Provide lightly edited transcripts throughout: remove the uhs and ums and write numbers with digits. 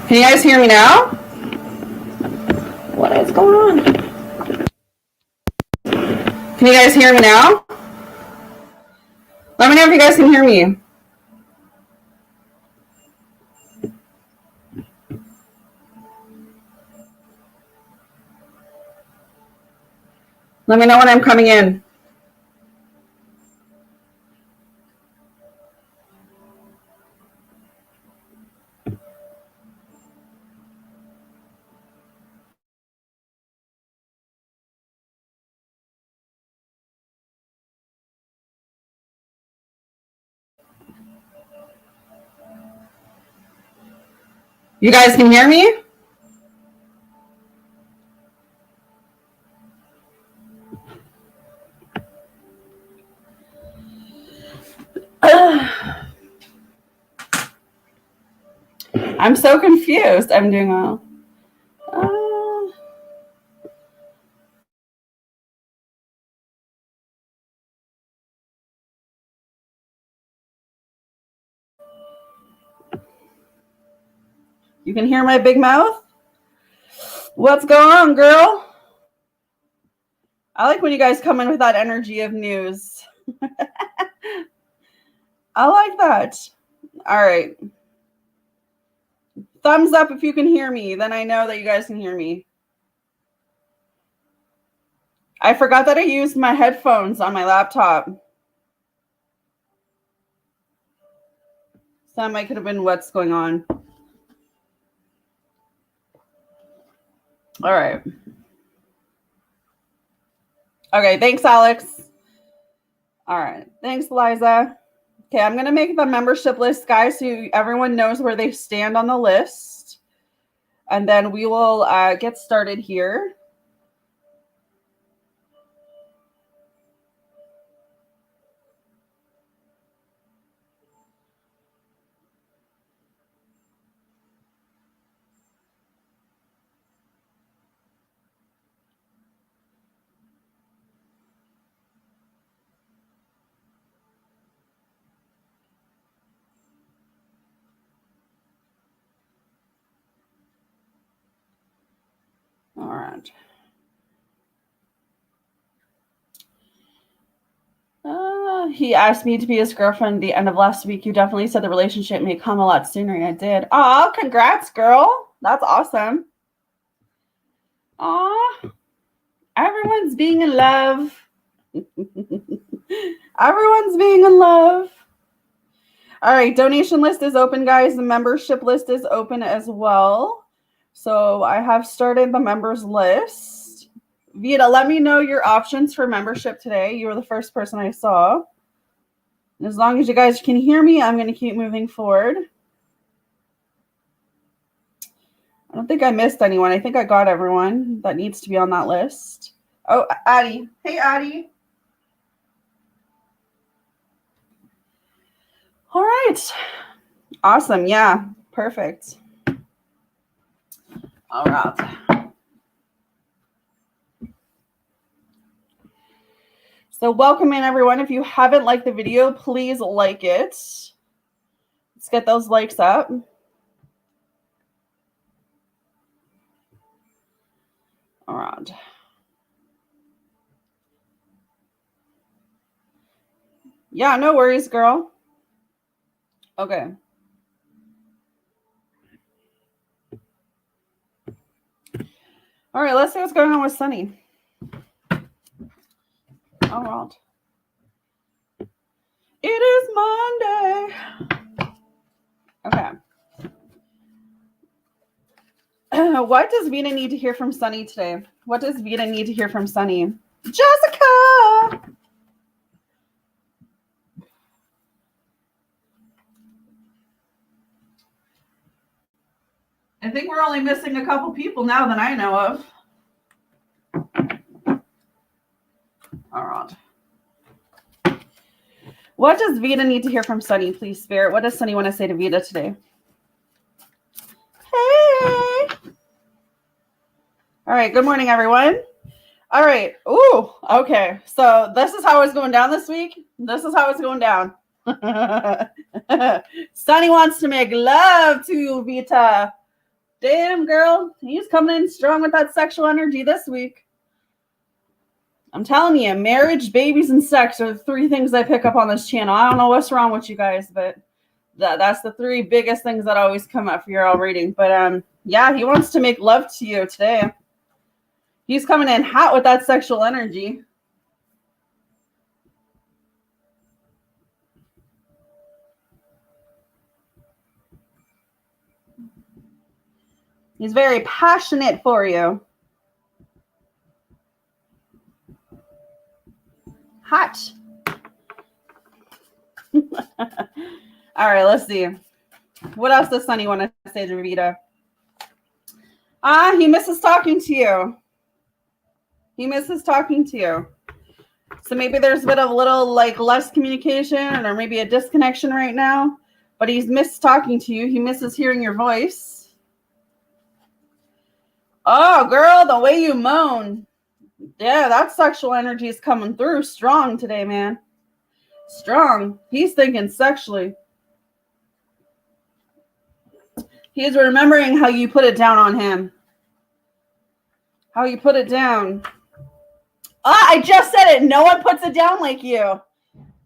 Can you guys hear me now? What is going on? Can you guys hear me now? Let me know if you guys can hear me. Let me know when I'm coming in. You guys can hear me? I'm so confused. I'm doing well. You can hear my big mouth? What's going on, girl? I like when you guys come in with that energy of news. I like that. All right. Thumbs up if you can hear me. Then I know that you guys can hear me. I forgot that I used my headphones on my laptop. So that might could have been what's going on. All right. Okay, thanks, Alex. All right, thanks, Liza. Okay, I'm going to make the membership list, guys, so everyone knows where they stand on the list. And then we will get started here. All right. He asked me to be his girlfriend the end of last week. You definitely said the relationship may come a lot sooner. And I did. Aw, congrats, girl. That's awesome. Aw, everyone's being in love. Everyone's being in love. All right, donation list is open, guys. The membership list is open as well. So I have started the members list. Vita, let me know your options for membership today. You were the first person I saw. And as long as you guys can hear me, I'm going to keep moving forward. I don't think I missed anyone. I think I got everyone that needs to be on that list. Oh, Addie. Hey, Addie. All right. Awesome. Yeah, perfect. All right. So welcome in, everyone. If you haven't liked the video, please like it. Let's get those likes up. All right. Yeah, no worries, girl. Okay. All right, let's see what's going on with Sunny. All right. It is Monday. Okay. What does Vita need to hear from Sunny today? What does Vita need to hear from Sunny? Jessica! I think we're only missing a couple people now that I know of. All right. What does Vita need to hear from Sunny, please, Spirit? What does Sunny want to say to Vita today? Hey! All right, good morning, everyone. All right. Ooh, okay. So this is how it's going down this week. This is how it's going down. Sunny wants to make love to Vita. Damn, girl. He's coming in strong with that sexual energy this week. I'm telling you, marriage, babies, and sex are the three things I pick up on this channel. I don't know what's wrong with you guys, but that's the three biggest things that always come up for your all reading. But yeah, he wants to make love to you today. He's coming in hot with that sexual energy. He's very passionate for you. Hot. All right, let's see. What else does Sunny want to say to Vita? He misses talking to you. He misses talking to you. So maybe there's a bit of a little like less communication or maybe a disconnection right now, but he's missed talking to you. He misses hearing your voice. Oh, girl, the way you moan. Yeah, that sexual energy is coming through strong today, man. Strong. He's thinking sexually. He's remembering how you put it down on him. How you put it down. I just said it. No one puts it down like you.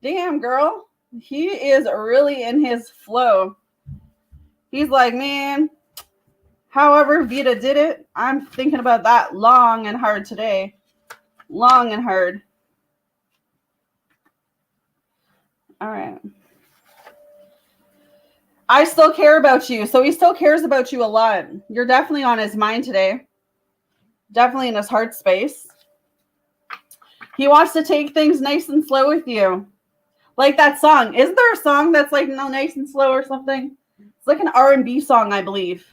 Damn, girl. He is really in his flow. He's like, man, however Vita did it, I'm thinking about that long and hard today. Long and hard. All right. I still care about you. So he still cares about you a lot. You're definitely on his mind today. Definitely in his heart space. He wants to take things nice and slow with you. Like that song. Isn't there a song that's like no nice and slow or something? It's like an R&B song, I believe.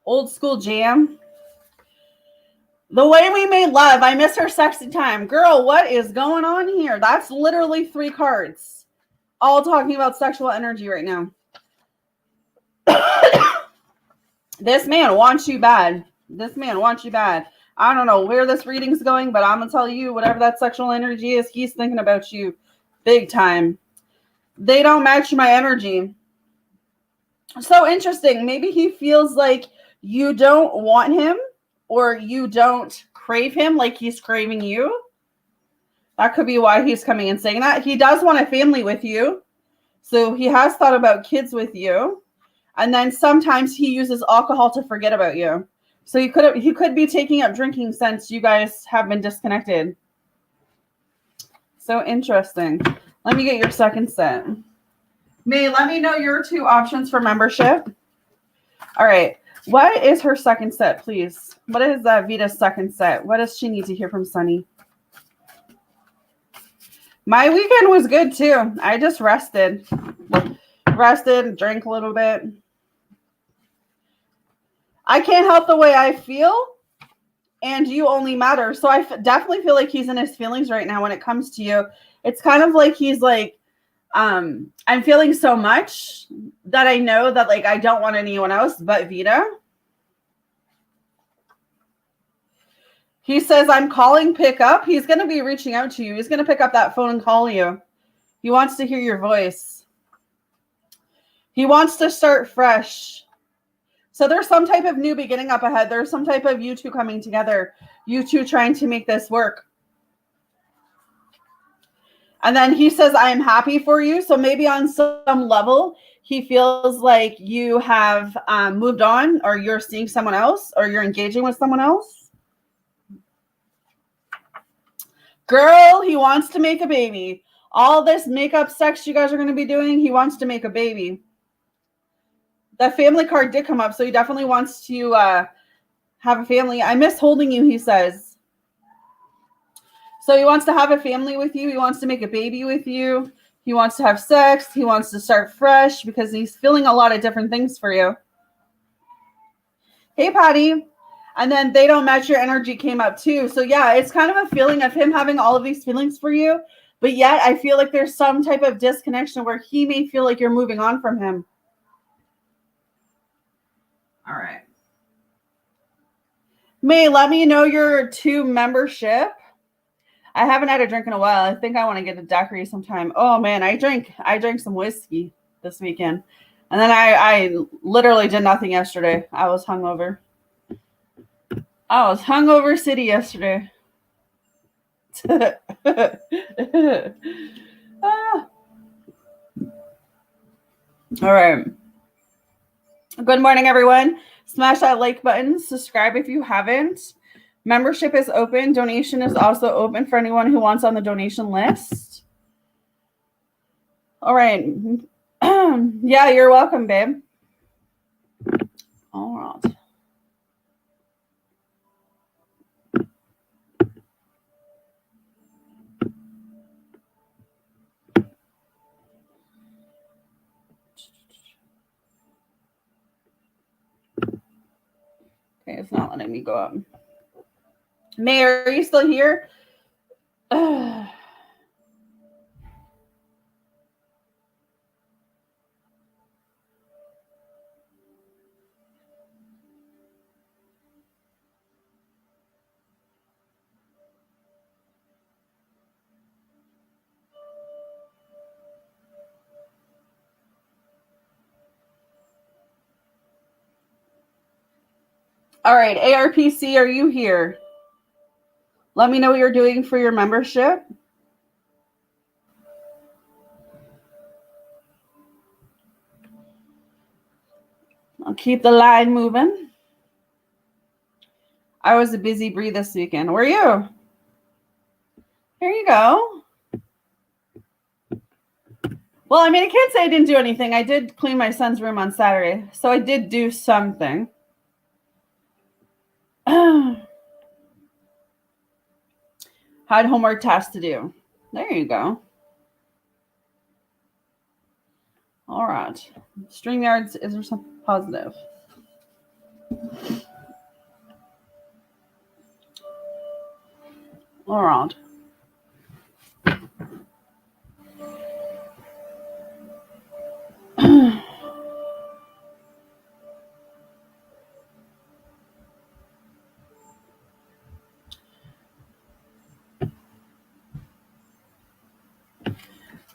Old school jam. The way we made love. I miss her sexy time. Girl, what is going on here? That's literally 3 cards. All talking about sexual energy right now. This man wants you bad. This man wants you bad. I don't know where this reading's going, but I'm going to tell you, whatever that sexual energy is, he's thinking about you big time. They don't match my energy. So interesting. Maybe he feels like you don't want him or you don't crave him like he's craving you. That could be why he's coming and saying that. He does want a family with you. So he has thought about kids with you. And then sometimes he uses alcohol to forget about you. So he could be taking up drinking since you guys have been disconnected. So interesting. Let me get your second set. May, let me know your 2 options for membership. All right. What is her second set, please? What is Vita's second set? What does she need to hear from Sunny? My weekend was good too. I just rested. Drank a little bit. I can't help the way I feel, and you only matter. So I definitely feel like he's in his feelings right now when it comes to you. It's kind of like he's like, I'm feeling so much that I know that like I don't want anyone else but Vita. He says, I'm calling, pick up. He's going to be reaching out to you. He's going to pick up that phone and call you. He wants to hear your voice. He wants to start fresh. So there's some type of new beginning up ahead. There's some type of you two coming together. You two trying to make this work. And then he says, I am happy for you. So maybe on some level, he feels like you have moved on or you're seeing someone else or you're engaging with someone else. Girl, he wants to make a baby. All this makeup sex you guys are going to be doing, he wants to make a baby. The family card did come up, so he definitely wants to have a family. I miss holding you, he says. So he wants to have a family with you. He wants to make a baby with you. He wants to have sex. He wants to start fresh because he's feeling a lot of different things for you. Hey, Patty. And then they don't match your energy came up too. So yeah, it's kind of a feeling of him having all of these feelings for you. But yet I feel like there's some type of disconnection where he may feel like you're moving on from him. All right. May, let me know your 2 membership. I haven't had a drink in a while. I think I want to get a daiquiri sometime. Oh man, I drank some whiskey this weekend. And then I literally did nothing yesterday. I was hungover. City yesterday. Ah. All right. Good morning, everyone. Smash that like button. Subscribe if you haven't. Membership is open. Donation is also open for anyone who wants on the donation list. All right. Yeah, you're welcome, babe. All right. Okay, it's not letting me go up. Mayor, are you still here? All right, ARPC, are you here? Let me know what you're doing for your membership. I'll keep the line moving. I was a busy bee this weekend. Were you? Here you go. Well, I mean, I can't say I didn't do anything. I did clean my son's room on Saturday, so I did do something. Had homework tasks to do. There you go. All right. StreamYards, is there something positive? All right.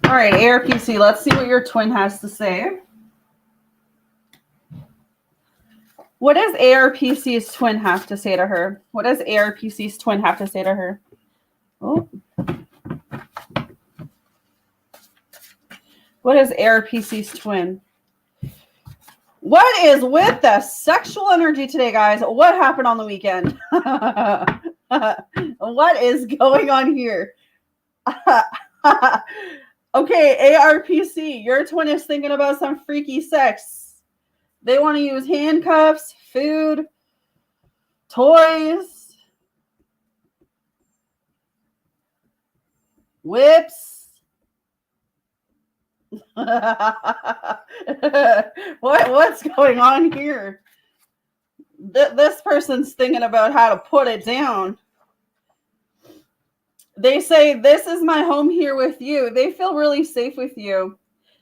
All right, ARPC, let's see what your twin has to say. What does ARPC's twin have to say to her? What does ARPC's twin have to say to her? Oh. What is ARPC's twin? What is with the sexual energy today, guys? What happened on the weekend? What is going on here? Okay, ARPC, your twin is thinking about some freaky sex. They want to use handcuffs, food, toys, whips. What's going on here? This person's thinking about how to put it down. They say, this is my home here with you. They feel really safe with you.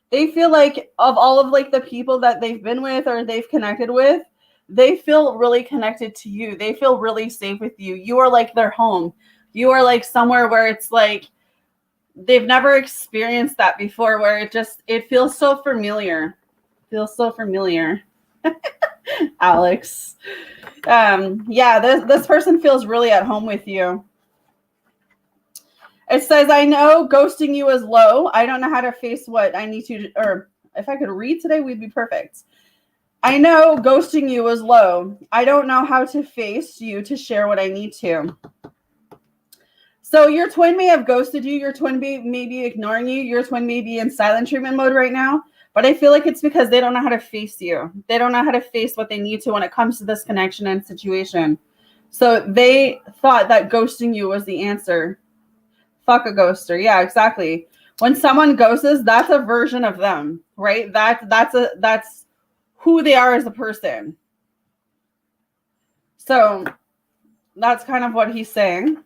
They feel like of all of like the people that they've been with or they've connected with, they feel really connected to you. They feel really safe with you. You are like their home. You are like somewhere where it's like they've never experienced that before, where it feels so familiar. Feels so familiar. Alex. Yeah, this person feels really at home with you. It says, I know ghosting you is low. I don't know how to face what I need to, or if I could read today, we'd be perfect. I know ghosting you is low. I don't know how to face you to share what I need to. So your twin may have ghosted you. Your twin may be ignoring you. Your twin may be in silent treatment mode right now. But I feel like it's because they don't know how to face you. They don't know how to face what they need to when it comes to this connection and situation. So they thought that ghosting you was the answer. Fuck a ghoster. Yeah, exactly. When someone ghosts, that's a version of them, right? That's who they are as a person. So that's kind of what he's saying.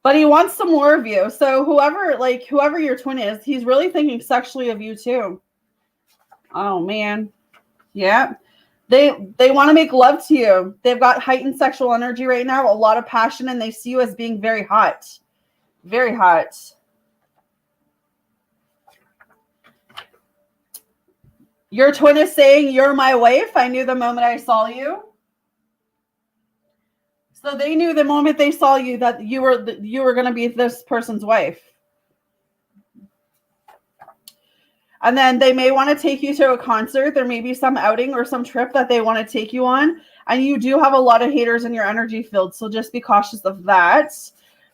But he wants some more of you. So whoever your twin is, he's really thinking sexually of you too. Oh man. Yeah. They want to make love to you. They've got heightened sexual energy right now, a lot of passion, and they see you as being very hot. Very hot. Your twin is saying, you're my wife. I knew the moment I saw you. So they knew the moment they saw you that you were going to be this person's wife. And then they may want to take you to a concert. There may be some outing or some trip that they want to take you on. And you do have a lot of haters in your energy field. So just be cautious of that.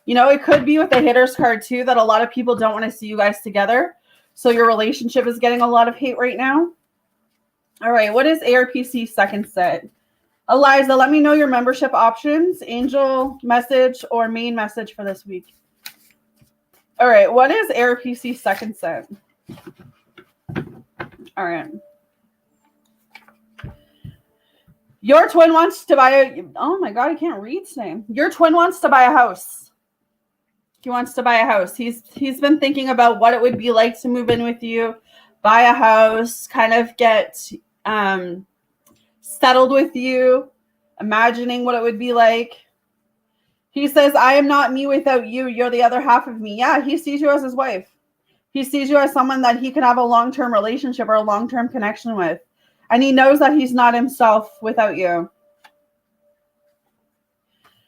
You know, it could be with the haters card too, that a lot of people don't want to see you guys together. So your relationship is getting a lot of hate right now. All right. What is ARPC second set? Eliza, let me know your membership options, angel message or main message for this week. All right. What is ARPC second set? All right. Your twin wants to buy oh my God, I can't read today. Your twin wants to buy a house. He wants to buy a house. He's been thinking about what it would be like to move in with you, buy a house, kind of get settled with you, imagining what it would be like. He says, I am not me without you. You're the other half of me. Yeah, he sees you as his wife. He sees you as someone that he can have a long-term relationship or a long-term connection with. And he knows that he's not himself without you.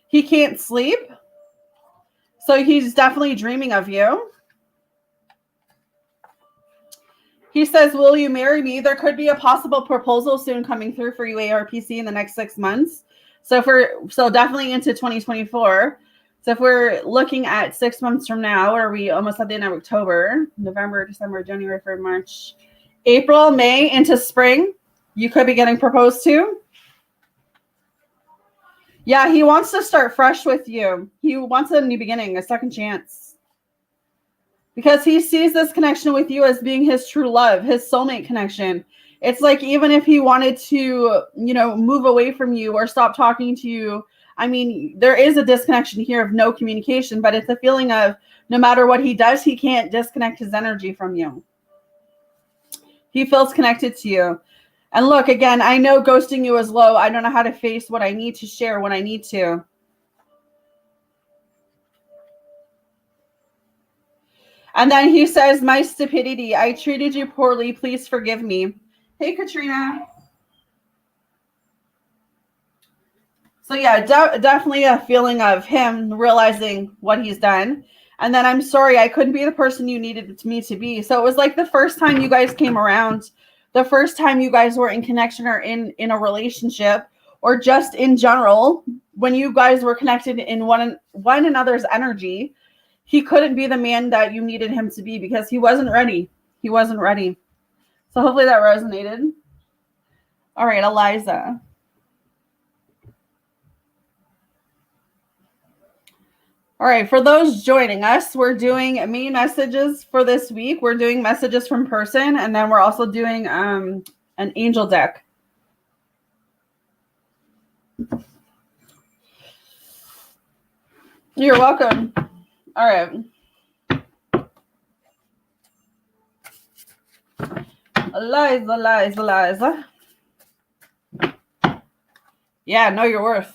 He can't sleep. So he's definitely dreaming of you. He says, will you marry me? There could be a possible proposal soon coming through for you, ARPC, in the next 6 months. So definitely into 2024. So if we're looking at 6 months from now, are we almost at the end of October, November, December, January, February, March, April, May, into spring, you could be getting proposed to. Yeah, he wants to start fresh with you. He wants a new beginning, a second chance. Because he sees this connection with you as being his true love, his soulmate connection. It's like even if he wanted to, move away from you or stop talking to you, I mean, there is a disconnection here of no communication, but it's a feeling of no matter what he does, he can't disconnect his energy from you. He feels connected to you. And look, again, I know ghosting you is low. I don't know how to face what I need to share when I need to. And then he says, my stupidity. I treated you poorly. Please forgive me. Hey, Katrina. So yeah, definitely a feeling of him realizing what he's done. And then I'm sorry, I couldn't be the person you needed me to be. So it was like the first time you guys came around, the first time you guys were in connection or in a relationship, or just in general, when you guys were connected in one another's energy, he couldn't be the man that you needed him to be because he wasn't ready. He wasn't ready. So hopefully that resonated. All right, Eliza. All right, for those joining us, we're doing main messages for this week. We're doing messages from person, and then we're also doing an angel deck. You're welcome. All right. Eliza. Yeah, know your worth.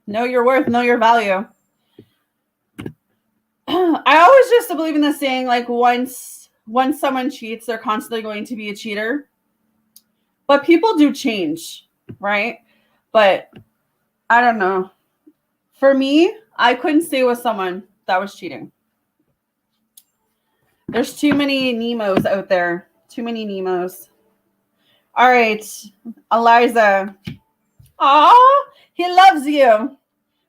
Know your worth, know your value. I always used to believe in the saying, like, once someone cheats, they're constantly going to be a cheater. But people do change, right? But I don't know. For me, I couldn't stay with someone that was cheating. There's too many Nemos out there. Too many Nemos. All right, Eliza. Aw, he loves you.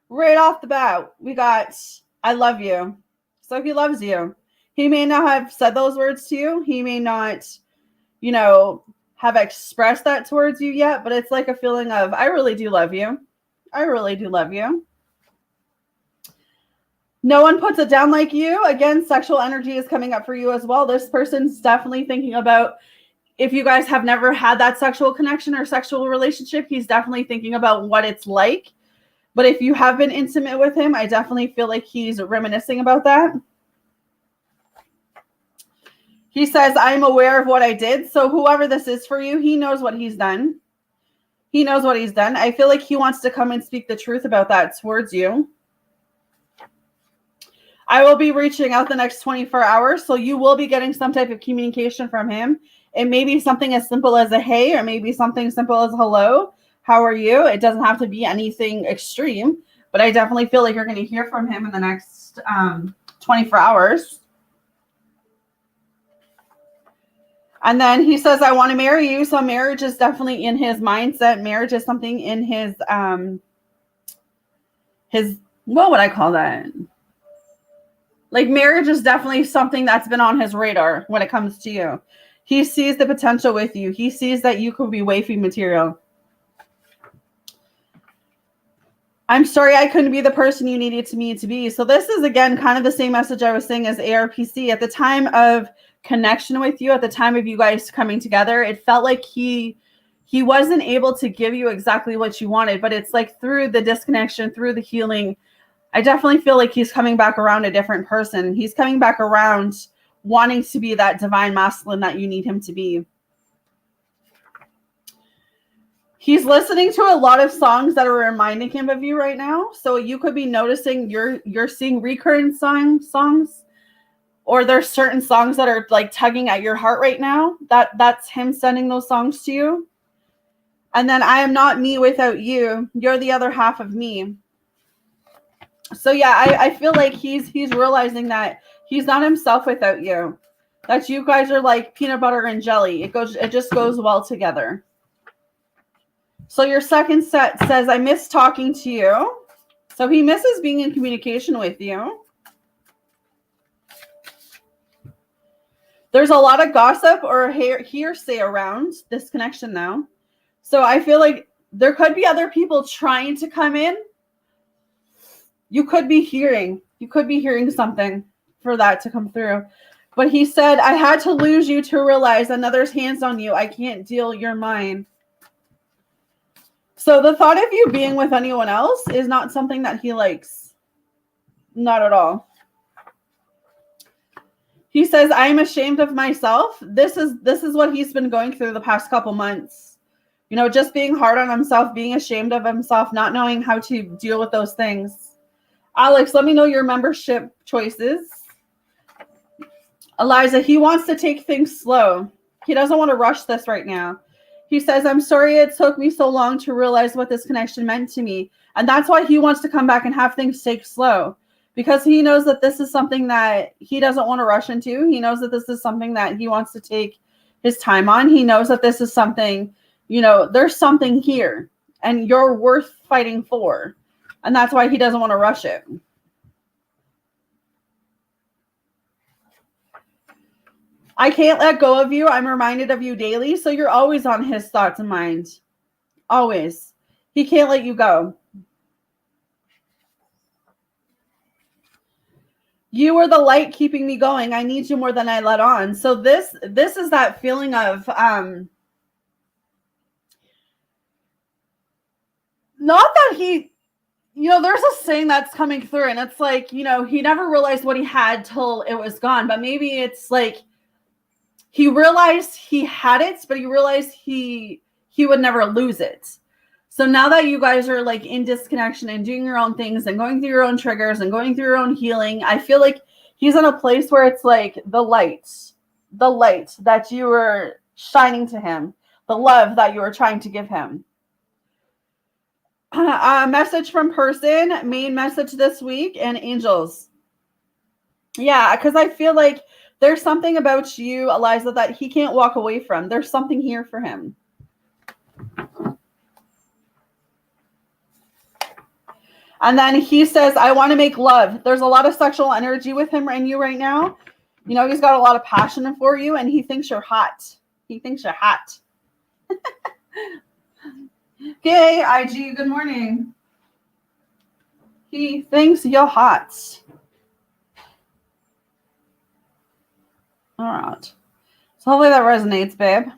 Right off the bat, we got, I love you. So he loves you. He may not have said those words to you. He may not, have expressed that towards you yet, but it's like a feeling of, I really do love you. I really do love you. No one puts it down like you. Again, sexual energy is coming up for you as well. This person's definitely thinking about, if you guys have never had that sexual connection or sexual relationship, he's definitely thinking about what it's like. But if you have been intimate with him, I definitely feel like he's reminiscing about that. He says, I'm aware of what I did. So whoever this is for you, he knows what he's done. He knows what he's done. I feel like he wants to come and speak the truth about that towards you. I will be reaching out the next 24 hours, so you will be getting some type of communication from him. It may be something as simple as a hey, or maybe something simple as hello. How are you? It doesn't have to be anything extreme, but I definitely feel like you're going to hear from him in the next 24 hours. And then he says, I want to marry you. So marriage is definitely in his mindset. Marriage is something in his, what would I call that? Like marriage is definitely something that's been on his radar when it comes to you. He sees the potential with you. He sees that you could be wifey material. I'm sorry I couldn't be the person you needed me to be. So this is, again, kind of the same message I was saying as ARPC. At the time of connection with you, at the time of you guys coming together, it felt like he wasn't able to give you exactly what you wanted. But it's like through the disconnection, through the healing, I definitely feel like he's coming back around a different person. He's coming back around wanting to be that divine masculine that you need him to be. He's listening to a lot of songs that are reminding him of you right now. So you could be noticing you're seeing recurrent songs, or there's certain songs that are like tugging at your heart right now. That's him sending those songs to you. And then I am not me without you. You're the other half of me. So yeah, I feel like he's realizing that he's not himself without you. That you guys are like peanut butter and jelly. It just goes well together. So your second set says, I miss talking to you. So he misses being in communication with you. There's a lot of gossip or hearsay around this connection now. So I feel like there could be other people trying to come in. You could be hearing something for that to come through. But he said, I had to lose you to realize another's hands on you. I can't deal, you're mine. So the thought of you being with anyone else is not something that he likes. Not at all. He says, I am ashamed of myself. This is what he's been going through the past couple months. You know, just being hard on himself, being ashamed of himself, not knowing how to deal with those things. Alex, let me know your membership choices. Eliza, he wants to take things slow. He doesn't want to rush this right now. He says, I'm sorry it took me so long to realize what this connection meant to me. And that's why he wants to come back and have things take slow. Because he knows that this is something that he doesn't want to rush into. He knows that this is something that he wants to take his time on. He knows that this is something, there's something here. And you're worth fighting for. And that's why he doesn't want to rush it. I can't let go of you. I'm reminded of you daily. So you're always on his thoughts and mind. Always. He can't let you go. You are the light keeping me going. I need you more than I let on. So this is that feeling of not that he, there's a saying that's coming through, and it's like, he never realized what he had till it was gone. But maybe it's like he realized he had it, but he realized he would never lose it. So now that you guys are like in disconnection and doing your own things and going through your own triggers and going through your own healing, I feel like he's in a place where it's like the light that you were shining to him, the love that you were trying to give him. A message from person, main message this week, and angels. Yeah, because I feel like there's something about you, Eliza, that he can't walk away from. There's something here for him. And then he says, I want to make love. There's a lot of sexual energy with him and you right now. He's got a lot of passion for you, and he thinks you're hot. He thinks you're hot. Okay, IG, good morning. He thinks you're hot. All right. So hopefully that resonates, babe.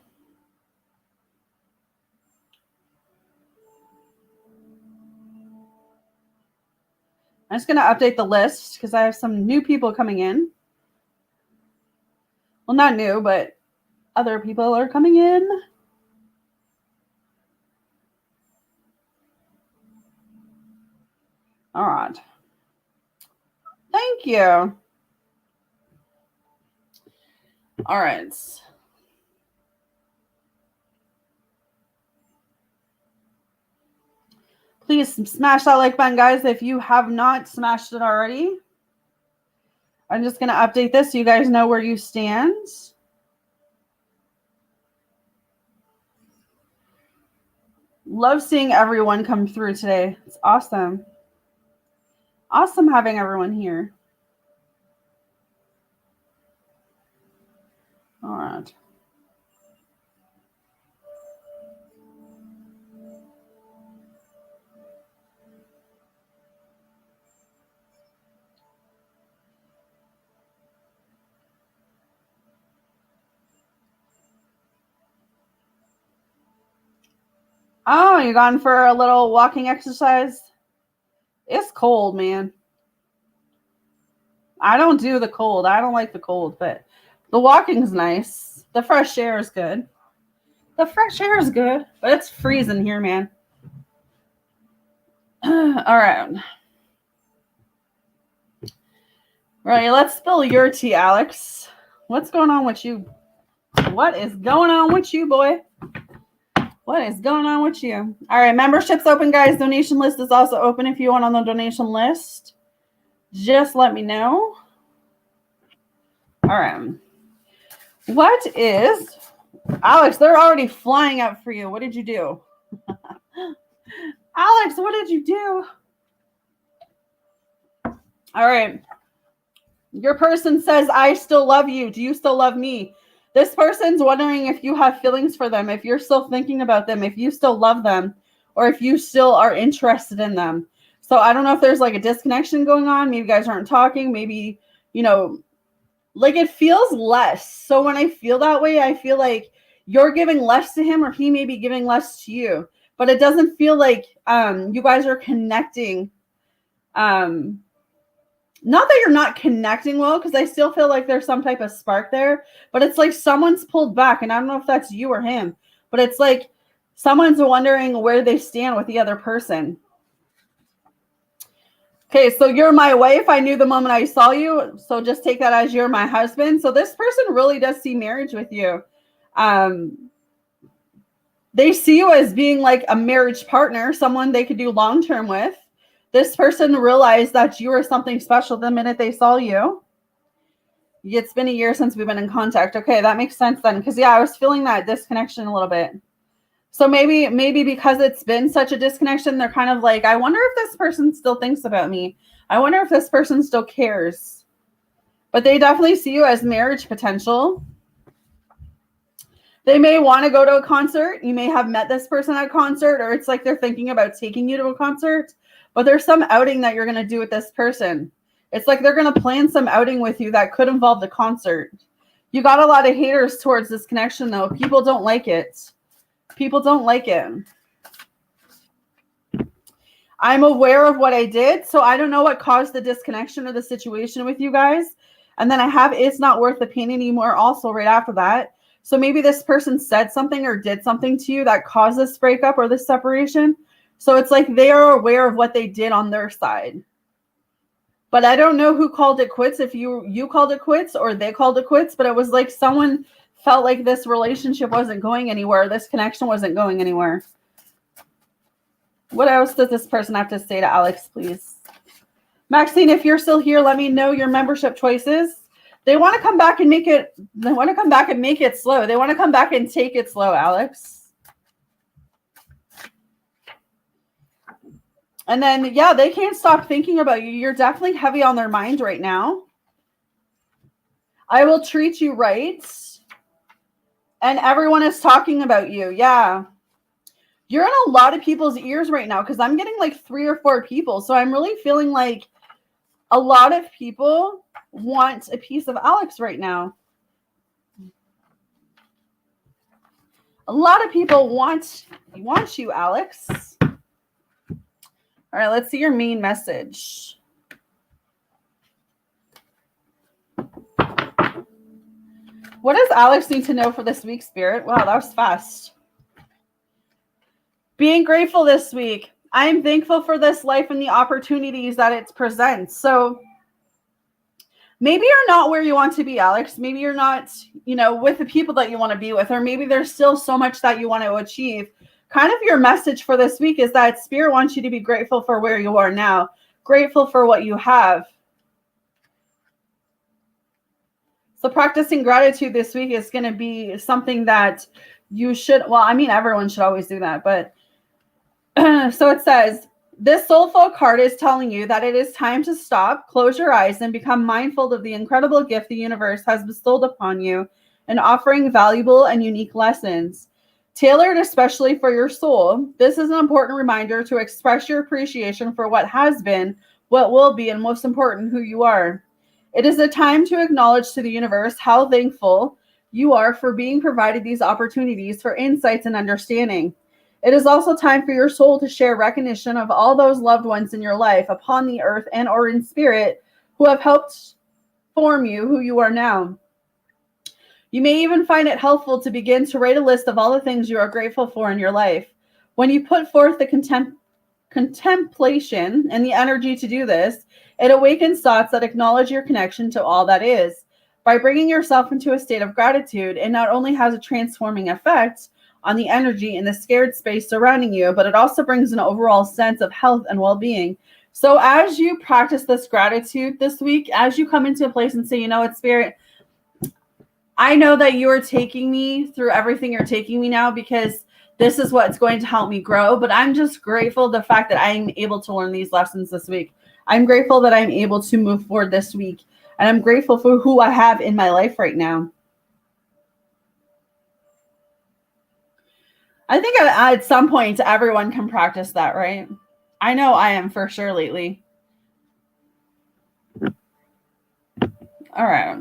I'm just going to update the list because I have some new people coming in. Well, not new, but other people are coming in. All right. Thank you. All right. Please smash that like button, guys, if you have not smashed it already. I'm just going to update this so you guys know where you stand. Love seeing everyone come through today. It's awesome. Awesome having everyone here. All right. Oh, you gone for a little walking exercise? It's cold, man. I don't do the cold. I don't like the cold, but the walking's nice. The fresh air is good. The fresh air is good, but it's freezing here, man. All right. Right, let's spill your tea, Alex. What's going on with you? What is going on with you, boy? What is going on with you? All right, membership's open, guys. Donation list is also open if you want on the donation list. Just let me know. All right. What is... Alex, they're already flying out for you. What did you do? Alex, what did you do? All right. Your person says, I still love you. Do you still love me? This person's wondering if you have feelings for them, if you're still thinking about them, if you still love them, or if you still are interested in them. So I don't know if there's like a disconnection going on. Maybe you guys aren't talking. Maybe, you know, like it feels less. So when I feel that way, I feel like you're giving less to him or he may be giving less to you. But it doesn't feel like you guys are connecting. Not that you're not connecting well, because I still feel like there's some type of spark there, but it's like someone's pulled back, and I don't know if that's you or him, but it's like someone's wondering where they stand with the other person. Okay, so you're my wife. I knew the moment I saw you, so just take that as you're my husband. So this person really does see marriage with you. They see you as being like a marriage partner, someone they could do long-term with. This person realized that you were something special the minute they saw you. It's been a year since we've been in contact. Okay, that makes sense then. Because, yeah, I was feeling that disconnection a little bit. So maybe because it's been such a disconnection, they're kind of like, I wonder if this person still thinks about me. I wonder if this person still cares. But they definitely see you as marriage potential. They may want to go to a concert. You may have met this person at a concert, or it's like they're thinking about taking you to a concert. But there's some outing that you're going to do with this person. It's like they're going to plan some outing with you that could involve the concert. You got a lot of haters towards this connection, though. People don't like it. People don't like it. I'm aware of what I did, so I don't know what caused the disconnection or the situation with you guys. And then I have It's Not Worth the Pain Anymore also right after that. So maybe this person said something or did something to you that caused this breakup or this separation. So it's like they are aware of what they did on their side. But I don't know who called it quits, if you called it quits or they called it quits, but it was like someone felt like this relationship wasn't going anywhere. This connection wasn't going anywhere. What else does this person have to say to Alex, please? Maxine, if you're still here, let me know your membership choices. They want to come back and make it, they want to come back and make it slow. They want to come back and take it slow, Alex. And then, yeah, they can't stop thinking about you. You're definitely heavy on their mind right now. I will treat you right. And everyone is talking about you. Yeah. You're in a lot of people's ears right now because I'm getting like 3 or 4 people. So I'm really feeling like a lot of people want a piece of Alex right now. A lot of people want you, Alex. All right, let's see your main message. What does Alex need to know for this week, Spirit? Wow, that was fast. Being grateful this week. I am thankful for this life and the opportunities that it presents. So maybe you're not where you want to be, Alex. Maybe you're not, with the people that you want to be with, or maybe there's still so much that you want to achieve. Kind of your message for this week is that Spirit wants you to be grateful for where you are now, grateful for what you have. So practicing gratitude this week is going to be something that you should, everyone should always do that. But so it says, this soulful card is telling you that it is time to stop, close your eyes, and become mindful of the incredible gift the universe has bestowed upon you and offering valuable and unique lessons. Tailored especially for your soul, this is an important reminder to express your appreciation for what has been, what will be, and most important, who you are. It is a time to acknowledge to the universe how thankful you are for being provided these opportunities for insights and understanding. It is also time for your soul to share recognition of all those loved ones in your life upon the earth and or in spirit who have helped form you who you are now. You may even find it helpful to begin to write a list of all the things you are grateful for in your life. When you put forth the contemplation and the energy to do this, it awakens thoughts that acknowledge your connection to all that is. By bringing yourself into a state of gratitude, it not only has a transforming effect on the energy in the scared space surrounding you, but it also brings an overall sense of health and well-being. So as you practice this gratitude this week, as you come into a place and say, you know what, Spirit, I know that you are taking me through everything you're taking me now because this is what's going to help me grow. But I'm just grateful the fact that I'm able to learn these lessons this week. I'm grateful that I'm able to move forward this week. And I'm grateful for who I have in my life right now. I think at some point, everyone can practice that, right? I know I am for sure lately. All right.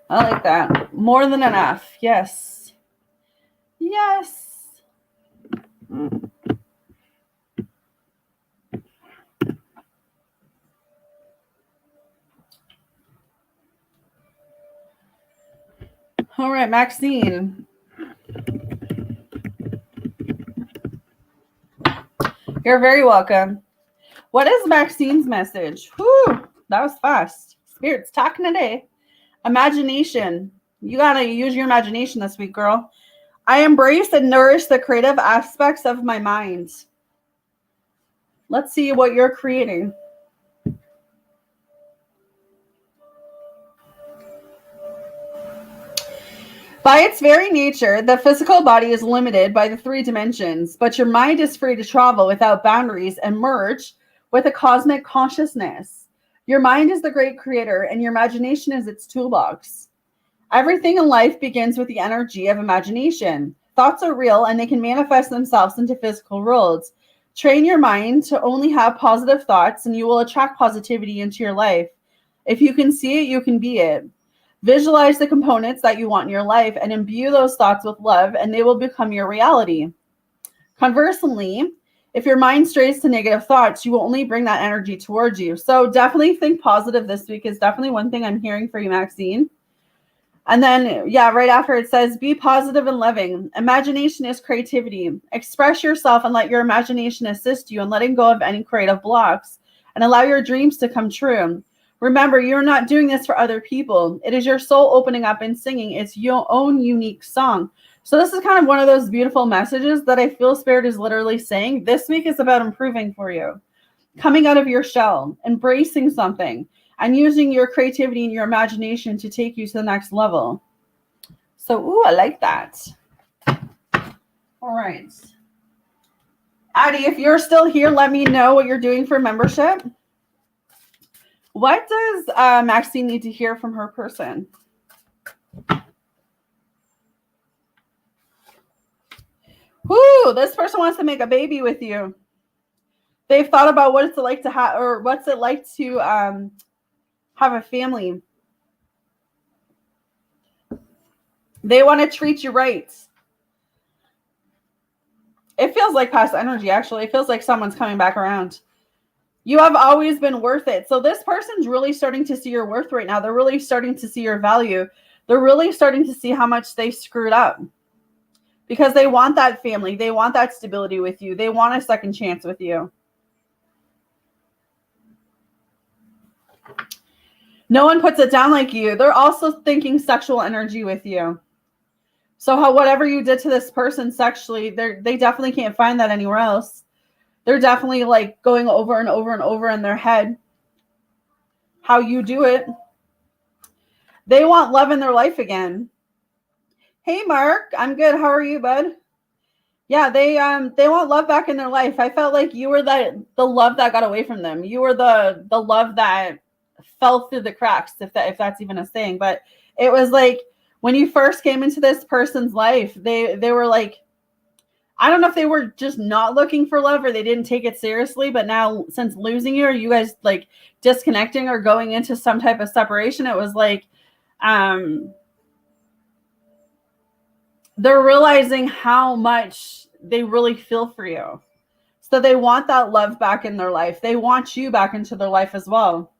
I like that. More than enough. Yes. Yes. All right, Maxine. You're very welcome. What is Maxine's message? Whew, that was fast. Spirit's talking today. Imagination. You got to use your imagination this week, girl. I embrace and nourish the creative aspects of my mind. Let's see what you're creating. By its very nature, the physical body is limited by the 3 dimensions, but your mind is free to travel without boundaries and merge with a cosmic consciousness. Your mind is the great creator, and your imagination is its toolbox. Everything in life begins with the energy of imagination. Thoughts are real, and they can manifest themselves into physical worlds. Train your mind to only have positive thoughts, and you will attract positivity into your life. If you can see it, you can be it. Visualize the components that you want in your life and imbue those thoughts with love, and they will become your reality. Conversely, if your mind strays to negative thoughts, you will only bring that energy towards you. So definitely think positive this week is definitely one thing I'm hearing for you, Maxine. And then, right after it says, be positive and loving. Imagination is creativity. Express yourself and let your imagination assist you in letting go of any creative blocks and allow your dreams to come true. Remember, you're not doing this for other people. It is your soul opening up and singing its own unique song. So this is kind of one of those beautiful messages that I feel Spirit is literally saying this week is about improving for you. Coming out of your shell, embracing something, and using your creativity and your imagination to take you to the next level. So, I like that. All right. Addie, if you're still here, let me know what you're doing for membership. What does Maxine need to hear from her person? Whoo, this person wants to make a baby with you. They've thought about what it's like to have, or what's it like to have a family. They want to treat you right. It feels like past energy, actually. It feels like someone's coming back around. You have always been worth it. So this person's really starting to see your worth right now. They're really starting to see your value. They're really starting to see how much they screwed up. because they want that family. They want that stability with you. They want a second chance with you. No one puts it down like you. They're also thinking sexual energy with you. So whatever you did to this person sexually, they definitely can't find that anywhere else. They're definitely like going over and over and over in their head how you do it. They want love in their life again. Hey, Mark, I'm good. How are you, bud? Yeah, they want love back in their life. I felt like you were the love that got away from them. You were the love that fell through the cracks, if that's even a saying. But it was like when you first came into this person's life, they were like, I don't know if they were just not looking for love or they didn't take it seriously, but now since losing you or you guys like disconnecting or going into some type of separation, it was like they're realizing how much they really feel for you. So they want that love back in their life. They want you back into their life as well.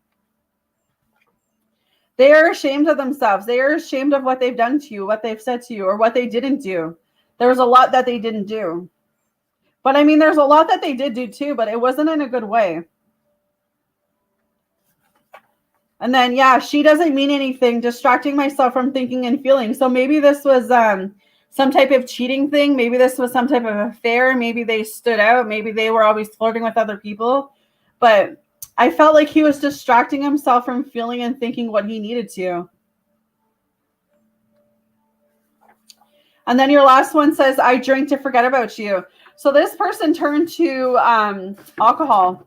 They are ashamed of themselves. They are ashamed of what they've done to you, what they've said to you, or what they didn't do. There was a lot that they didn't do. But I mean, there's a lot that they did do too, but it wasn't in a good way. And then, yeah, she doesn't mean anything, distracting myself from thinking and feeling. So maybe this was some type of cheating thing. Maybe this was some type of affair. Maybe they stood out. Maybe they were always flirting with other people. But I felt like he was distracting himself from feeling and thinking what he needed to. And then your last one says, I drink to forget about you. So this person turned to alcohol.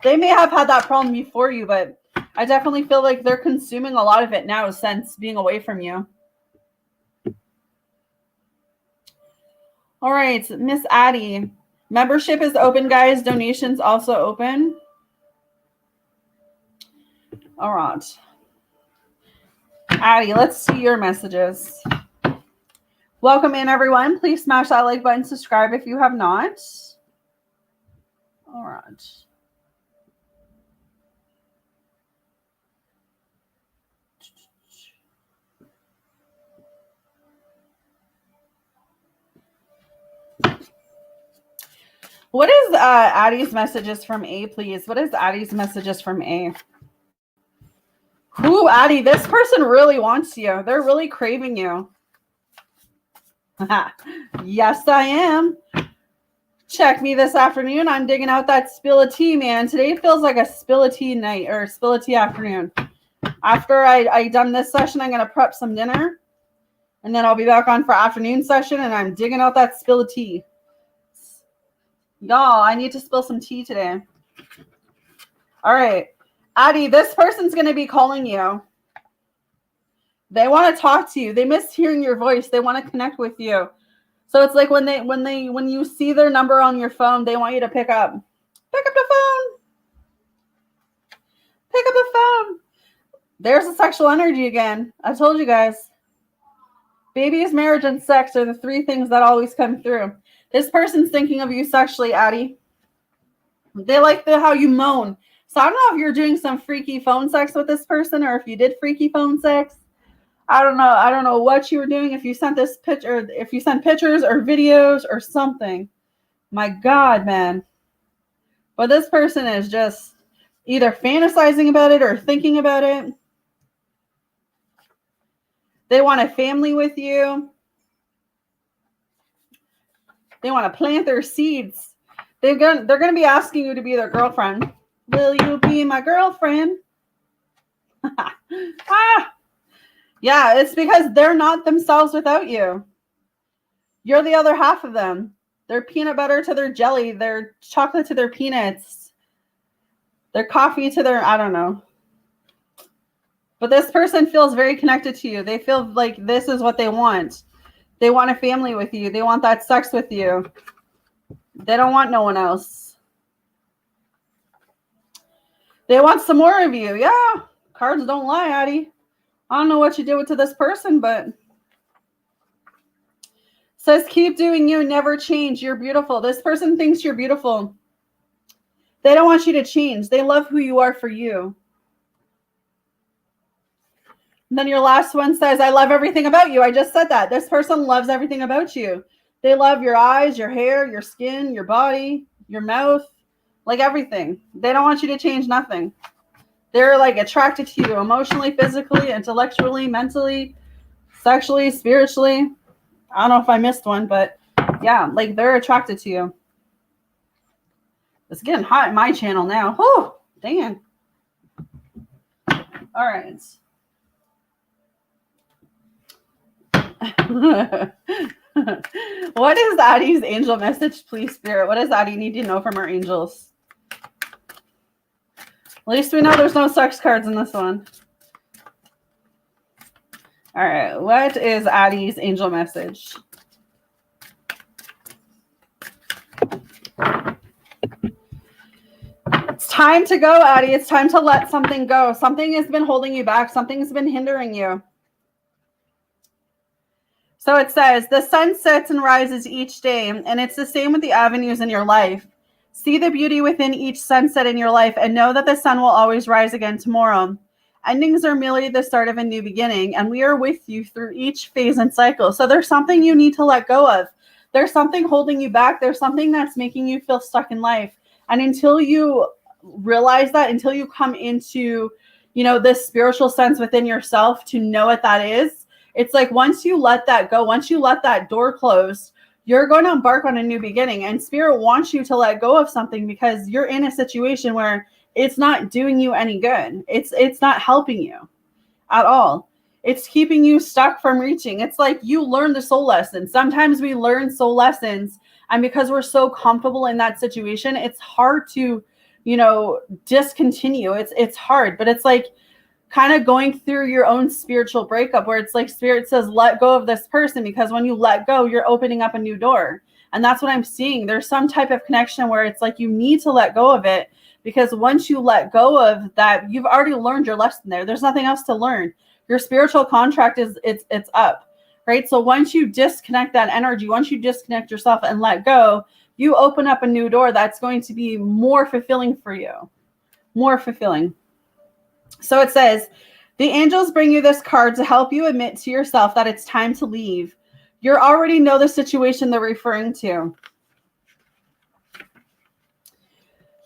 They may have had that problem before you, but I definitely feel like they're consuming a lot of it now since being away from you. All right, Miss Addie. Membership is open, guys. Donations also open. All right. Addie, let's see your messages. Welcome in, everyone. Please smash that like button, subscribe if you have not. All right. What is Addie's messages from A, please? What is Addie's messages from A? Ooh, Addie, this person really wants you. They're really craving you. Yes, I am. Check me this afternoon. I'm digging out that spill of tea, man. Today feels like a spill of tea night or spill of tea afternoon. After I done this session, I'm going to prep some dinner. And then I'll be back on for afternoon session, and I'm digging out that spill of tea. Y'all, I need to spill some tea today. All right. Addie, this person's going to be calling you. They want to talk to you. They miss hearing your voice. They want to connect with you. So it's like when you see their number on your phone, they want you to pick up. Pick up the phone. Pick up the phone. There's the sexual energy again. I told you guys. Babies, marriage, and sex are the three things that always come through. This person's thinking of you sexually, Addie. They like how you moan. So I don't know if you're doing some freaky phone sex with this person or if you did freaky phone sex. I don't know. I don't know what you were doing. If you sent this picture, if you sent pictures or videos or something. My God, man. But this person is just either fantasizing about it or thinking about it. They want a family with you. They want to plant their seeds. They're going to be asking you to be their girlfriend. Will you be my girlfriend? Yeah, it's because they're not themselves without you. You're the other half of them. They're peanut butter to their jelly. They're chocolate to their peanuts. They're coffee to their, I don't know. But this person feels very connected to you. They feel like this is what they want. They want a family with you. They want that sex with you. They don't want no one else. They want some more of you. Yeah, cards don't lie, Addie. I don't know what you did to this person, but says keep doing you, never change. You're beautiful. This person thinks you're beautiful. They don't want you to change. They love who you are for you. And then your last one says, I love everything about you. I just said that. This person loves everything about you. They love your eyes, your hair, your skin, your body, your mouth, like everything. They don't want you to change nothing. They're like attracted to you emotionally, physically, intellectually, mentally, sexually, spiritually. I don't know if I missed one, but yeah, like they're attracted to you. It's getting hot in my channel now. Whew, dang. All right. What is Addie's angel message, please, Spirit? What does Addie need to know from her angels? At least we know there's no sex cards in this one. All right. What is Addie's angel message? It's time to go, Addie. It's time to let something go. Something has been holding you back. Something's been hindering you. So it says, the sun sets and rises each day, and it's the same with the avenues in your life. See the beauty within each sunset in your life and know that the sun will always rise again tomorrow. Endings are merely the start of a new beginning, and we are with you through each phase and cycle. So there's something you need to let go of. There's something holding you back. There's something that's making you feel stuck in life. And until you realize that, until you come into, this spiritual sense within yourself to know what that is, it's like once you let that go, once you let that door close, you're going to embark on a new beginning. And Spirit wants you to let go of something because you're in a situation where it's not doing you any good. It's not helping you at all. It's keeping you stuck from reaching. It's like you learn the soul lesson. Sometimes we learn soul lessons, and because we're so comfortable in that situation, it's hard to, discontinue. It's hard, but it's like kind of going through your own spiritual breakup where it's like Spirit says, let go of this person, because when you let go, you're opening up a new door. And that's what I'm seeing. There's some type of connection where it's like you need to let go of it, because once you let go of that, you've already learned your lesson there. There's nothing else to learn. Your spiritual contract it's up, right? So once you disconnect that energy, once you disconnect yourself and let go, you open up a new door that's going to be more fulfilling for you, more fulfilling. So it says, the angels bring you this card to help you admit to yourself that it's time to leave. You already know the situation they're referring to.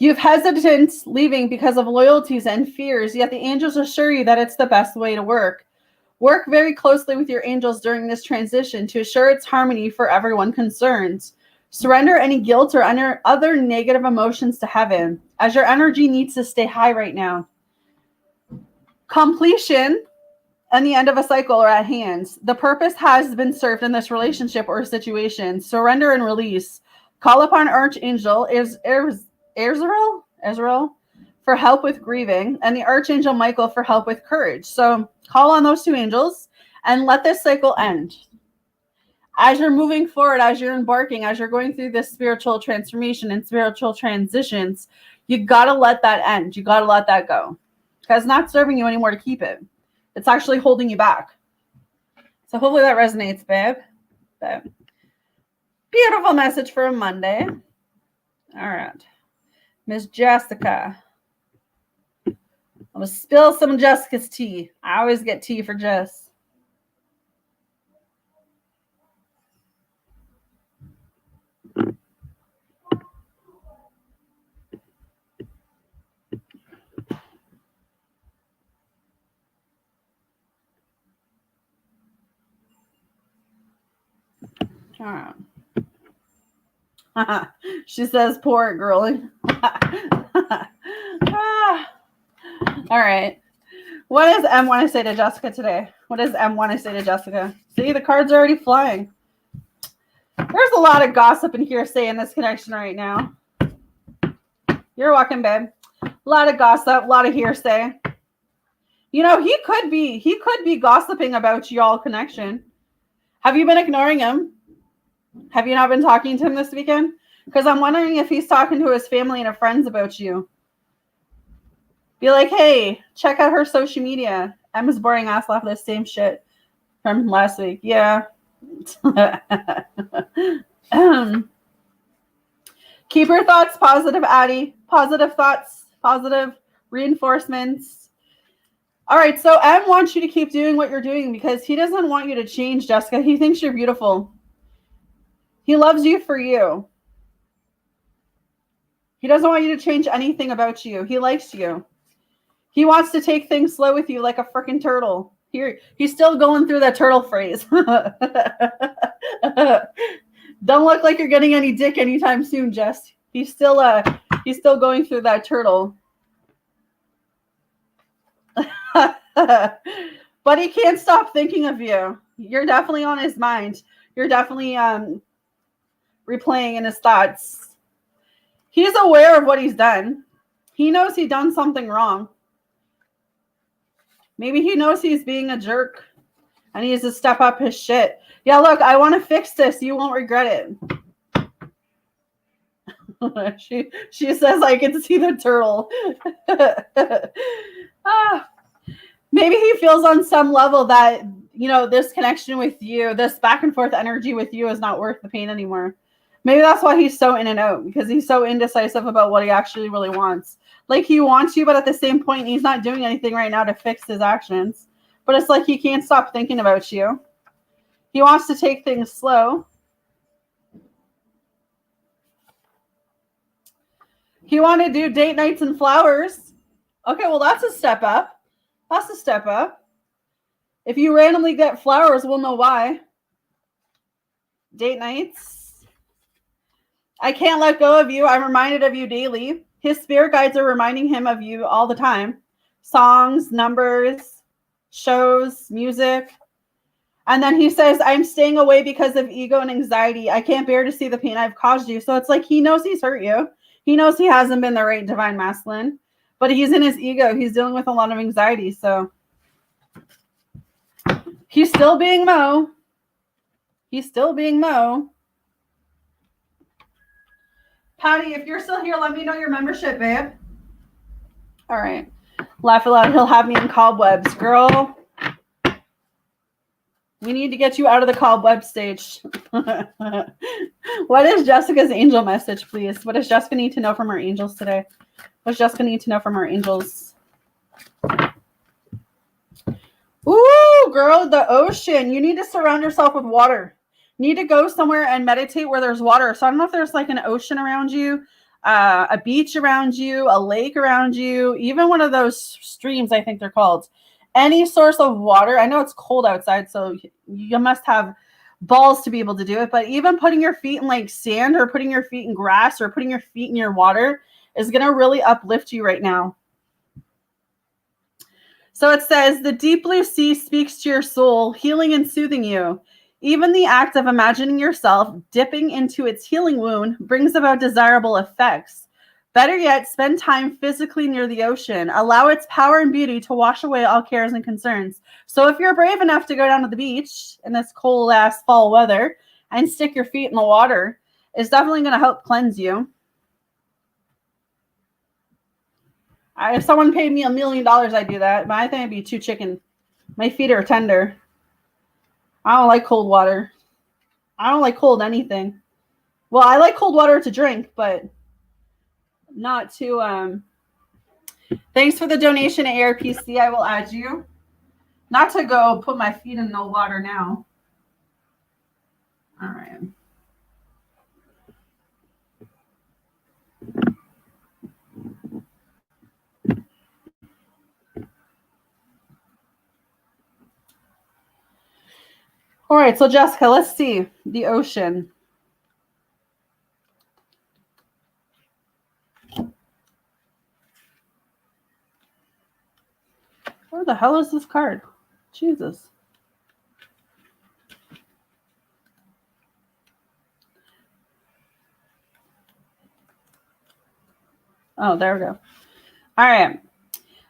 You've hesitant leaving because of loyalties and fears, yet the angels assure you that it's the best way to work. Work very closely with your angels during this transition to assure its harmony for everyone concerned. Surrender any guilt or other negative emotions to heaven, as your energy needs to stay high right now. Completion and the end of a cycle are at hand. The purpose has been served in this relationship or situation. Surrender and release. Call upon Archangel Ezrael for help with grieving, and the Archangel Michael for help with courage. So call on those two angels and let this cycle end. As you're moving forward, as you're embarking, as you're going through this spiritual transformation and spiritual transitions, you got to let that end. You got to let that go. Because it's not serving you anymore to keep it. It's actually holding you back. So hopefully that resonates, babe. But beautiful message for a Monday. All right. Miss Jessica. I'm going to spill some Jessica's tea. I always get tea for Jess. All right. She says, pour it, girly. All right. What does M want to say to Jessica today? What does M want to say to Jessica? See, the cards are already flying. There's a lot of gossip and hearsay in this connection right now. You're welcome, babe. A lot of gossip, a lot of hearsay. He could be gossiping about y'all connection. Have you been ignoring him? Have you not been talking to him this weekend? Because I'm wondering if he's talking to his family and friends about you. Be like, hey, check out her social media. Emma's boring ass laughed the same shit from last week. Yeah. Keep your thoughts positive, Addie. Positive thoughts, positive reinforcements. All right, so M wants you to keep doing what you're doing because he doesn't want you to change, Jessica. He thinks you're beautiful. He loves you for you. He doesn't want you to change anything about you. He likes you. He wants to take things slow with you like a freaking turtle. He's still going through that turtle phrase. Don't look like you're getting any dick anytime soon, Jess. He's still going through that turtle. But he can't stop thinking of you. You're definitely on his mind. You're definitely replaying in his thoughts. He's aware of what he's done. He knows he's done something wrong. Maybe he knows he's being a jerk and he has to step up his shit. Yeah, look, I want to fix this. You won't regret it. she says I can see the turtle. Maybe he feels on some level that, this connection with you, this back and forth energy with you is not worth the pain anymore. Maybe that's why he's so in and out, because he's so indecisive about what he actually really wants. Like, he wants you, but at the same point, he's not doing anything right now to fix his actions. But it's like he can't stop thinking about you. He wants to take things slow. He wanted to do date nights and flowers. Okay, well, that's a step up. That's a step up. If you randomly get flowers, we'll know why. Date nights. I can't let go of you. I'm reminded of you daily. His spirit guides are reminding him of you all the time. Songs, numbers, shows, music. And then he says, I'm staying away because of ego and anxiety. I can't bear to see the pain I've caused you. So it's like he knows he's hurt you. He knows he hasn't been the right divine masculine. But he's in his ego. He's dealing with a lot of anxiety. So he's still being Mo. He's still being Mo. Patty, if you're still here, let me know your membership, babe. All right. Laugh aloud. He'll have me in cobwebs. Girl, we need to get you out of the cobweb stage. What is Jessica's angel message, please? What does Jessica need to know from her angels today? What does Jessica need to know from her angels? Ooh, girl, the ocean. You need to surround yourself with water. You need to go somewhere and meditate where there's water. So I don't know if there's like an ocean around you, a beach around you, a lake around you, even one of those streams, I think they're called. Any source of water. I know it's cold outside, so you must have balls to be able to do it. But even putting your feet in like sand or putting your feet in grass or putting your feet in your water is going to really uplift you right now. So it says, the deep blue sea speaks to your soul, healing and soothing you. Even the act of imagining yourself dipping into its healing wound brings about desirable effects. Better yet, spend time physically near the ocean. Allow its power and beauty to wash away all cares and concerns. So if you're brave enough to go down to the beach in this cold-ass fall weather and stick your feet in the water, it's definitely going to help cleanse you. If someone paid me $1 million, I'd do that. But I think I'd be too chicken. My feet are tender. I don't like cold water. I don't like cold anything. Well, I like cold water to drink, but not to thanks for the donation at ARPC. I will add you. Not to go put my feet in the water now. All right. All right, so Jessica, let's see the ocean. Where the hell is this card? Jesus. Oh, there we go. All right.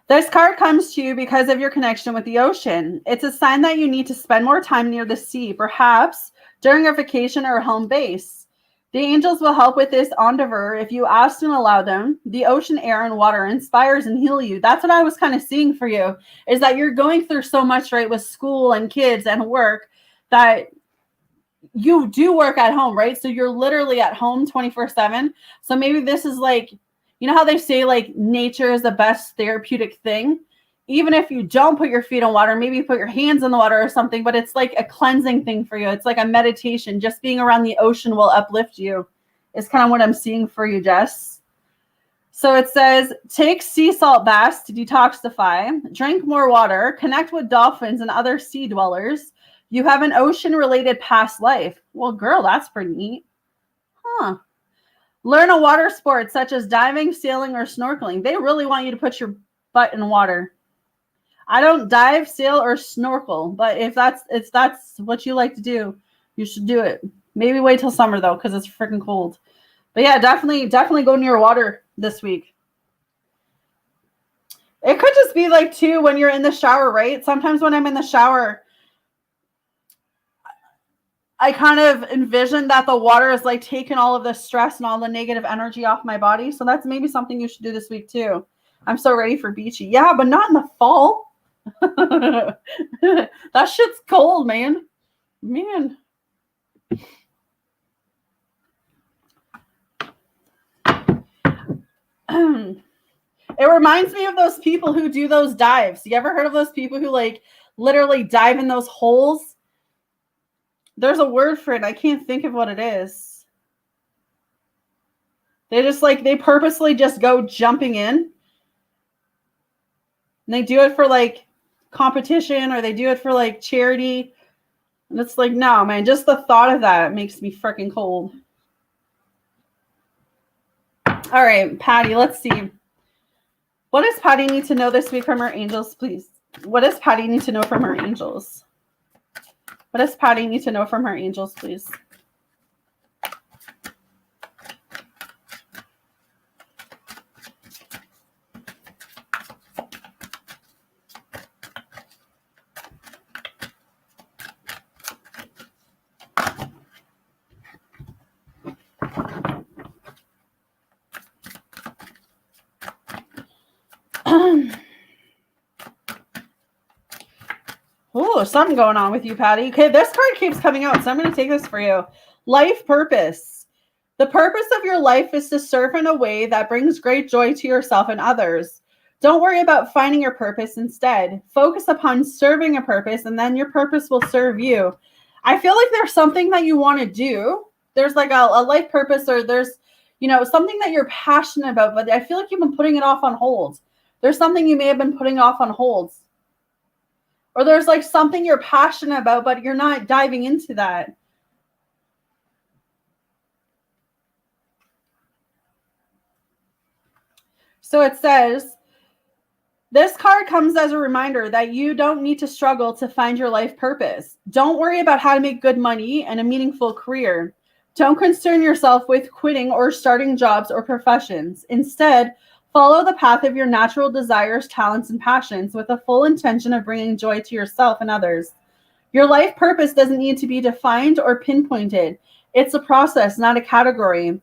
This card comes to you because of your connection with the ocean. It's a sign that you need to spend more time near the sea, perhaps during a vacation or a home base. The angels will help with this endeavor if you ask and allow them. The ocean, air, and water inspires and heal you. That's what I was kind of seeing for you, is that you're going through so much, right, with school and kids and work, that you do work at home, right? So you're literally at home 24/7. So maybe this is like, you know how they say like nature is the best therapeutic thing? even if you don't put your feet in water, maybe you put your hands in the water or something, but it's like a cleansing thing for you. It's like a meditation. Just being around the ocean will uplift you is kind of what I'm seeing for you, Jess. So it says, take sea salt baths to detoxify, drink more water, connect with dolphins and other sea dwellers. You have an ocean-related past life. Well, girl, that's pretty neat. Huh. Learn a water sport such as diving, sailing, or snorkeling. They really want you to put your butt in water. I don't dive, sail, or snorkel, but if that's what you like to do, you should do it. Maybe wait till summer though, because it's freaking cold. But yeah, definitely go near water this week. It could just be like too when you're in the shower, right? Sometimes when I'm in the shower, I kind of envision that the water is like taking all of the stress and all the negative energy off my body. So that's maybe something you should do this week too. I'm so ready for beachy. Yeah, but not in the fall. That shit's cold, man. It reminds me of those people who do those dives. You ever heard of those people who like literally dive in those holes? There's a word for it. I can't think of what it is. They just like, they purposely just go jumping in. And they do it for like competition or they do it for like charity. And it's like, no, man, just the thought of that makes me freaking cold. All right, Patty, let's see. What does Patty need to know this week from her angels, please? What does Patty need to know from her angels? What does Patty need to know from her angels, please? Oh, something going on with you, Patty. Okay, this card keeps coming out, so I'm going to take this for you. Life purpose. The purpose of your life is to serve in a way that brings great joy to yourself and others. Don't worry about finding your purpose instead. Focus upon serving a purpose, and then your purpose will serve you. I feel like there's something that you want to do. There's like a life purpose, or there's, something that you're passionate about, but I feel like you've been putting it off on hold. There's something you may have been putting off on hold. Or there's like something you're passionate about, but you're not diving into that. So it says, this card comes as a reminder that you don't need to struggle to find your life purpose. Don't worry about how to make good money and a meaningful career. Don't concern yourself with quitting or starting jobs or professions. Instead, follow the path of your natural desires, talents, and passions with a full intention of bringing joy to yourself and others. Your life purpose doesn't need to be defined or pinpointed. It's a process, not a category.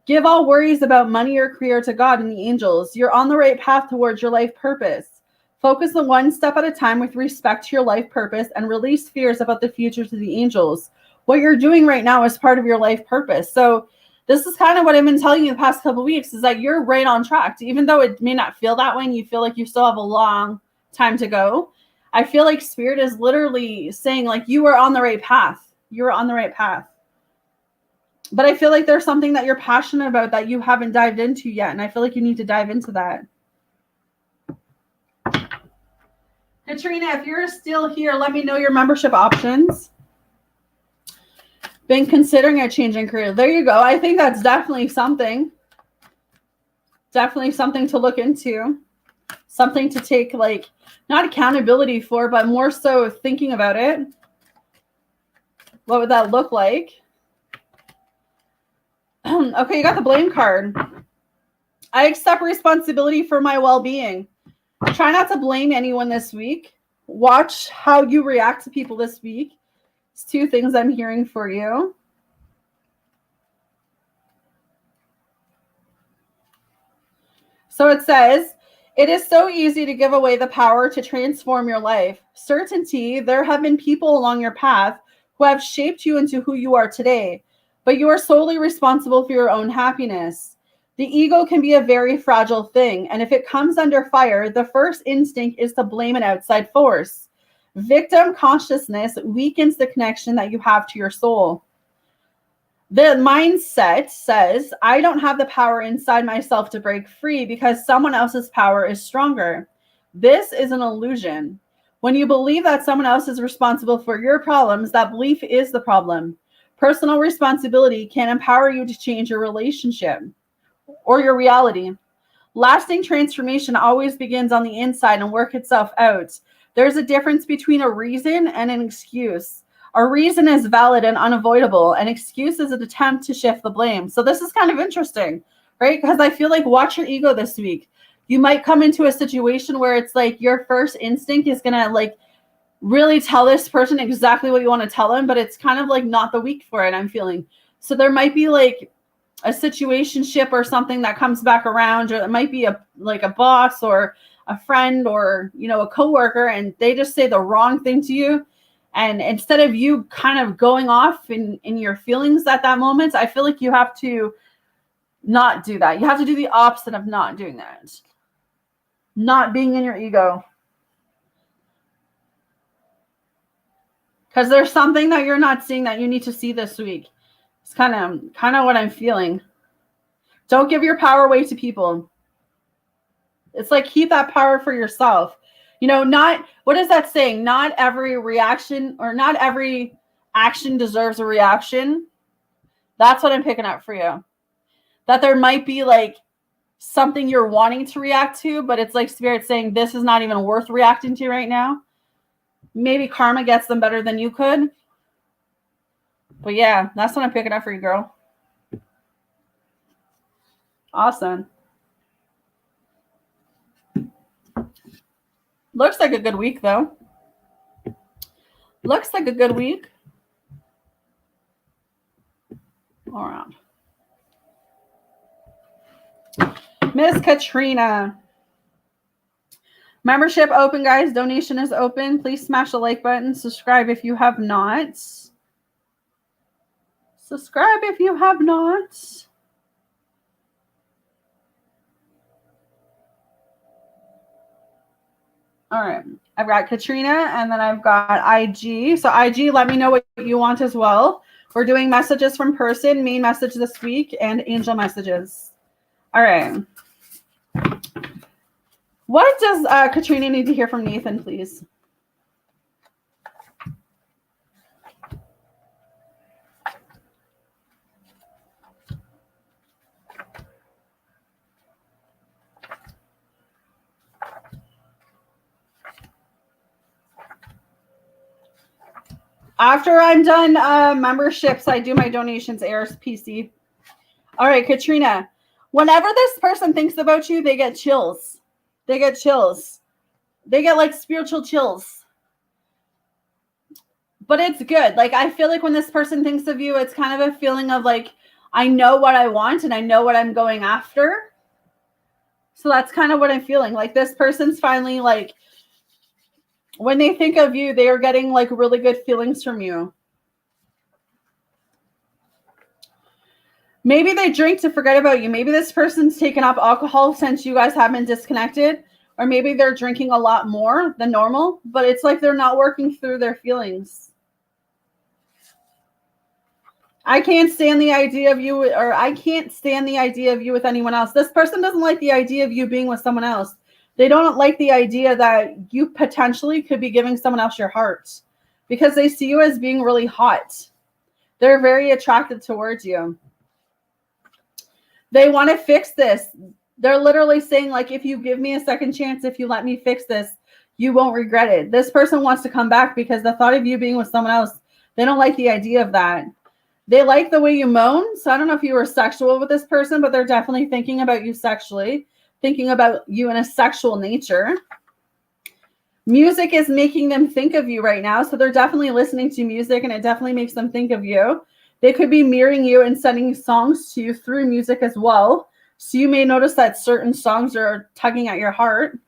Give all worries about money or career to God and the angels. You're on the right path towards your life purpose. Focus on one step at a time with respect to your life purpose and release fears about the future to the angels. What you're doing right now is part of your life purpose. So this is kind of what I've been telling you the past couple of weeks, is that you're right on track. Even though it may not feel that way and you feel like you still have a long time to go, I feel like Spirit is literally saying like you are on the right path. You're on the right path. But I feel like there's something that you're passionate about that you haven't dived into yet. And I feel like you need to dive into that. Katrina, if you're still here, let me know your membership options. Been considering a change in career. There you go. I think that's definitely something. Definitely something to look into. Something to take, like, not accountability for, but more so thinking about it. What would that look like? Okay, you got the blame card. I accept responsibility for my well-being. Try not to blame anyone this week. Watch how you react to people this week. It's two things I'm hearing for you. So it says, it is so easy to give away the power to transform your life. Certainty, there have been people along your path who have shaped you into who you are today, but you are solely responsible for your own happiness. The ego can be a very fragile thing, and if it comes under fire, the first instinct is to blame an outside force. Victim consciousness weakens the connection that you have to your soul. The mindset says, I don't have the power inside myself to break free because someone else's power is stronger. This is an illusion. When you believe that someone else is responsible for your problems, that belief is the problem. Personal responsibility can empower you to change your relationship or your reality. Lasting transformation always begins on the inside and work itself out. There's a difference between a reason and an excuse. A reason is valid and unavoidable. An excuse is an attempt to shift the blame. So this is kind of interesting, right? Because I feel like watch your ego this week. You might come into a situation where it's like your first instinct is going to like really tell this person exactly what you want to tell them, but it's kind of like not the week for it, I'm feeling. So there might be like a situationship or something that comes back around, or it might be a boss or a friend or, you know, a coworker, and they just say the wrong thing to you. And instead of you kind of going off in your feelings at that moment, I feel like you have to not do that. You have to do the opposite of not doing that. Not being in your ego. Because there's something that you're not seeing that you need to see this week. It's kind of what I'm feeling. Don't give your power away to people. It's like keep that power for yourself. You know, what is that saying? Not every reaction or not every action deserves a reaction. That's what I'm picking up for you. That there might be like something you're wanting to react to, but it's like Spirit saying this is not even worth reacting to right now. Maybe karma gets them better than you could. But yeah, that's what I'm picking up for you, girl. Awesome. Looks like a good week, though. Looks like a good week. All around. Miss Katrina. Membership open, guys. Donation is open. Please smash the like button. Subscribe if you have not. Subscribe if you have not. All right. I've got Katrina and then I've got IG. So IG, let me know what you want as well. We're doing messages from person, main message this week, and angel messages. All right. What does Katrina need to hear from Nathan, please? After I'm done memberships, I do my donations, ARSPC. All right, Katrina. Whenever this person thinks about you, they get chills. They get chills. They get like spiritual chills. But it's good. Like, I feel like when this person thinks of you, it's kind of a feeling of like, I know what I want and I know what I'm going after. So that's kind of what I'm feeling. Like this person's finally like, when they think of you, they are getting like really good feelings from you. Maybe they drink to forget about you. Maybe this person's taken up alcohol since you guys have been disconnected. Or maybe they're drinking a lot more than normal. But it's like they're not working through their feelings. I can't stand the idea of you, or I can't stand the idea of you with anyone else. This person doesn't like the idea of you being with someone else. They don't like the idea that you potentially could be giving someone else your heart because they see you as being really hot. They're very attracted towards you. They want to fix this. They're literally saying, like, if you give me a second chance, if you let me fix this, you won't regret it. This person wants to come back because the thought of you being with someone else, they don't like the idea of that. They like the way you moan. So I don't know if you were sexual with this person, but they're definitely thinking about you sexually, thinking about you in a sexual nature. Music is making them think of you right now. So they're definitely listening to music and it definitely makes them think of you. They could be mirroring you and sending songs to you through music as well. So you may notice that certain songs are tugging at your heart.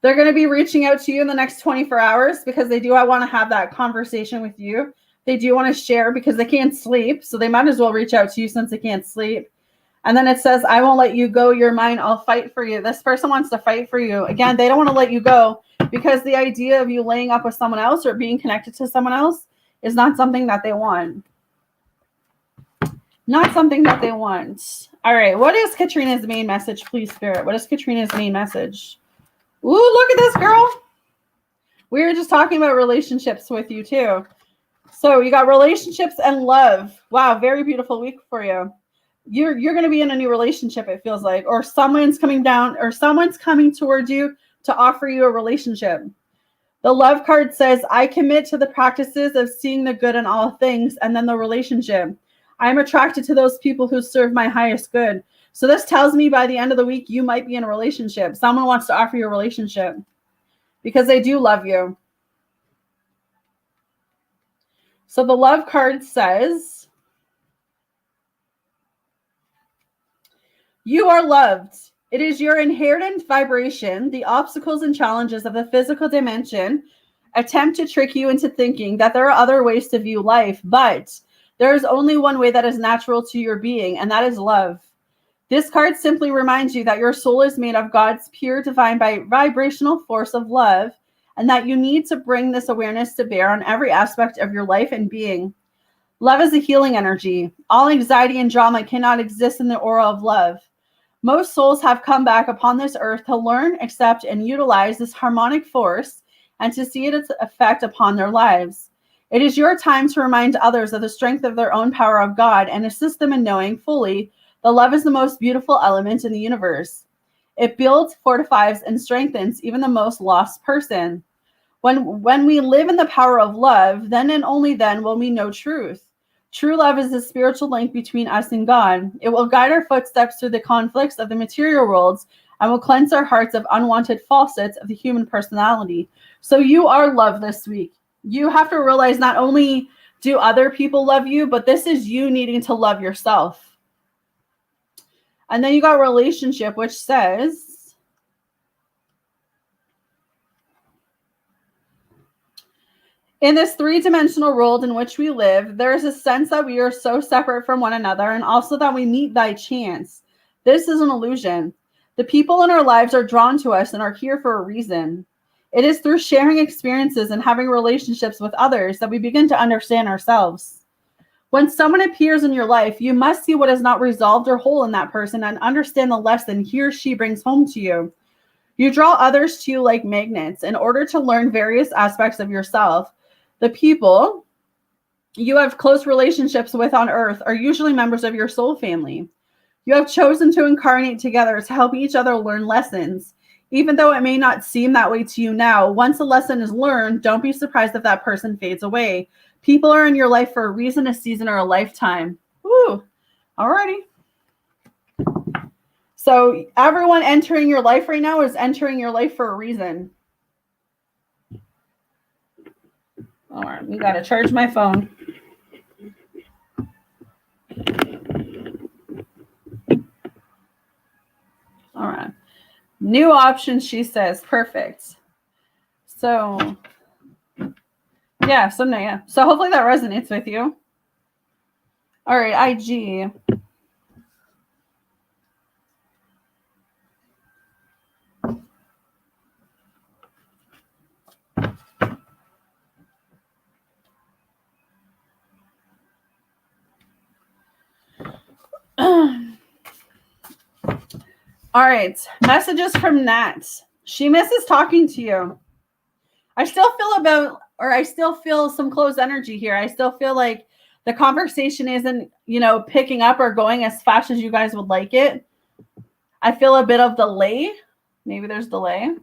They're going to be reaching out to you in the next 24 hours because they do want to have that conversation with you. They do want to share because they can't sleep. So they might as well reach out to you since they can't sleep. And then it says, I won't let you go. You're mine. I'll fight for you. This person wants to fight for you. Again, they don't want to let you go because the idea of you laying up with someone else or being connected to someone else is not something that they want. Not something that they want. All right. What is Katrina's main message, please, Spirit? What is Katrina's main message? Ooh, look at this, girl. We were just talking about relationships with you, too. So you got relationships and love. Wow, very beautiful week for you. You're going to be in a new relationship, it feels like. Or someone's coming down, or someone's coming towards you to offer you a relationship. The love card says, I commit to the practices of seeing the good in all things, and then the relationship. I'm attracted to those people who serve my highest good. So this tells me by the end of the week, you might be in a relationship. Someone wants to offer you a relationship because they do love you. So the love card says, you are loved. It is your inherent vibration. The obstacles and challenges of the physical dimension attempt to trick you into thinking that there are other ways to view life, but there is only one way that is natural to your being, and that is love. This card simply reminds you that your soul is made of God's pure divine vibrational force of love, and that you need to bring this awareness to bear on every aspect of your life and being. Love is a healing energy. All anxiety and drama cannot exist in the aura of love. Most souls have come back upon this earth to learn, accept, and utilize this harmonic force and to see its effect upon their lives. It is your time to remind others of the strength of their own power of God and assist them in knowing fully that love is the most beautiful element in the universe. It builds, fortifies, and strengthens even the most lost person. When we live in the power of love, then and only then will we know truth. True love is the spiritual link between us and God. It will guide our footsteps through the conflicts of the material worlds and will cleanse our hearts of unwanted falsehoods of the human personality. So you are loved this week. You have to realize not only do other people love you, but this is you needing to love yourself. And then you got relationship, which says, in this three-dimensional world in which we live, there is a sense that we are so separate from one another and also that we meet by chance. This is an illusion. The people in our lives are drawn to us and are here for a reason. It is through sharing experiences and having relationships with others that we begin to understand ourselves. When someone appears in your life, you must see what is not resolved or whole in that person and understand the lesson he or she brings home to you. You draw others to you like magnets in order to learn various aspects of yourself. The people you have close relationships with on earth are usually members of your soul family. You have chosen to incarnate together to help each other learn lessons. Even though it may not seem that way to you now, once a lesson is learned, don't be surprised if that person fades away. People are in your life for a reason, a season, or a lifetime. Woo! Alrighty. So everyone entering your life right now is entering your life for a reason. All right, we got to charge my phone. All right. New options, she says. Perfect. So, yeah. So hopefully that resonates with you. All right, IG. All right. Messages from Nat. She misses talking to you. I still feel some closed energy here. I still feel like the conversation isn't, picking up or going as fast as you guys would like it. I feel a bit of delay. Maybe there's delay.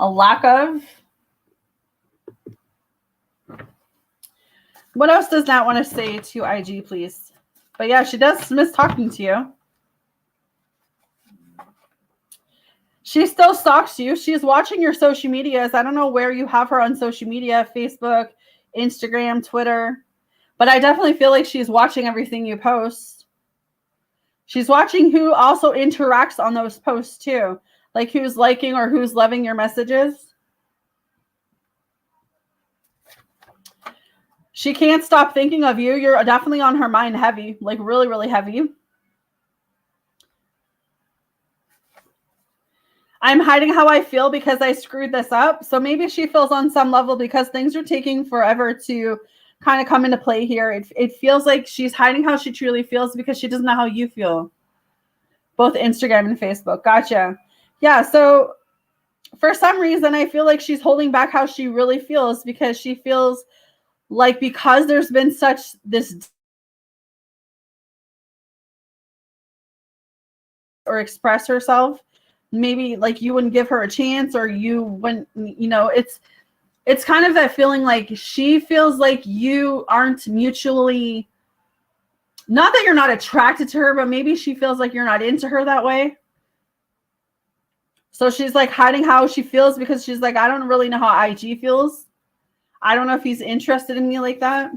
A lack of. What else does Nat want to say to IG, please? But yeah, she does miss talking to you. She still stalks you. She's watching your social medias. I don't know where you have her on social media, Facebook, Instagram, Twitter. But I definitely feel like she's watching everything you post. She's watching who also interacts on those posts too. Like who's liking or who's loving your messages. She can't stop thinking of you. You're definitely on her mind heavy, like really, really heavy. I'm hiding how I feel because I screwed this up. So maybe she feels on some level because things are taking forever to kind of come into play here. It feels like she's hiding how she truly feels because she doesn't know how you feel. Both Instagram and Facebook. Gotcha. Yeah. So for some reason, I feel like she's holding back how she really feels because she feels like because there's been such this or express herself, maybe like you wouldn't give her a chance or you wouldn't, you know, it's kind of that feeling like she feels like you aren't mutually, not that you're not attracted to her, but maybe she feels like you're not into her that way. So she's like hiding how she feels because she's like, I don't really know how IG feels. I don't know if he's interested in me like that.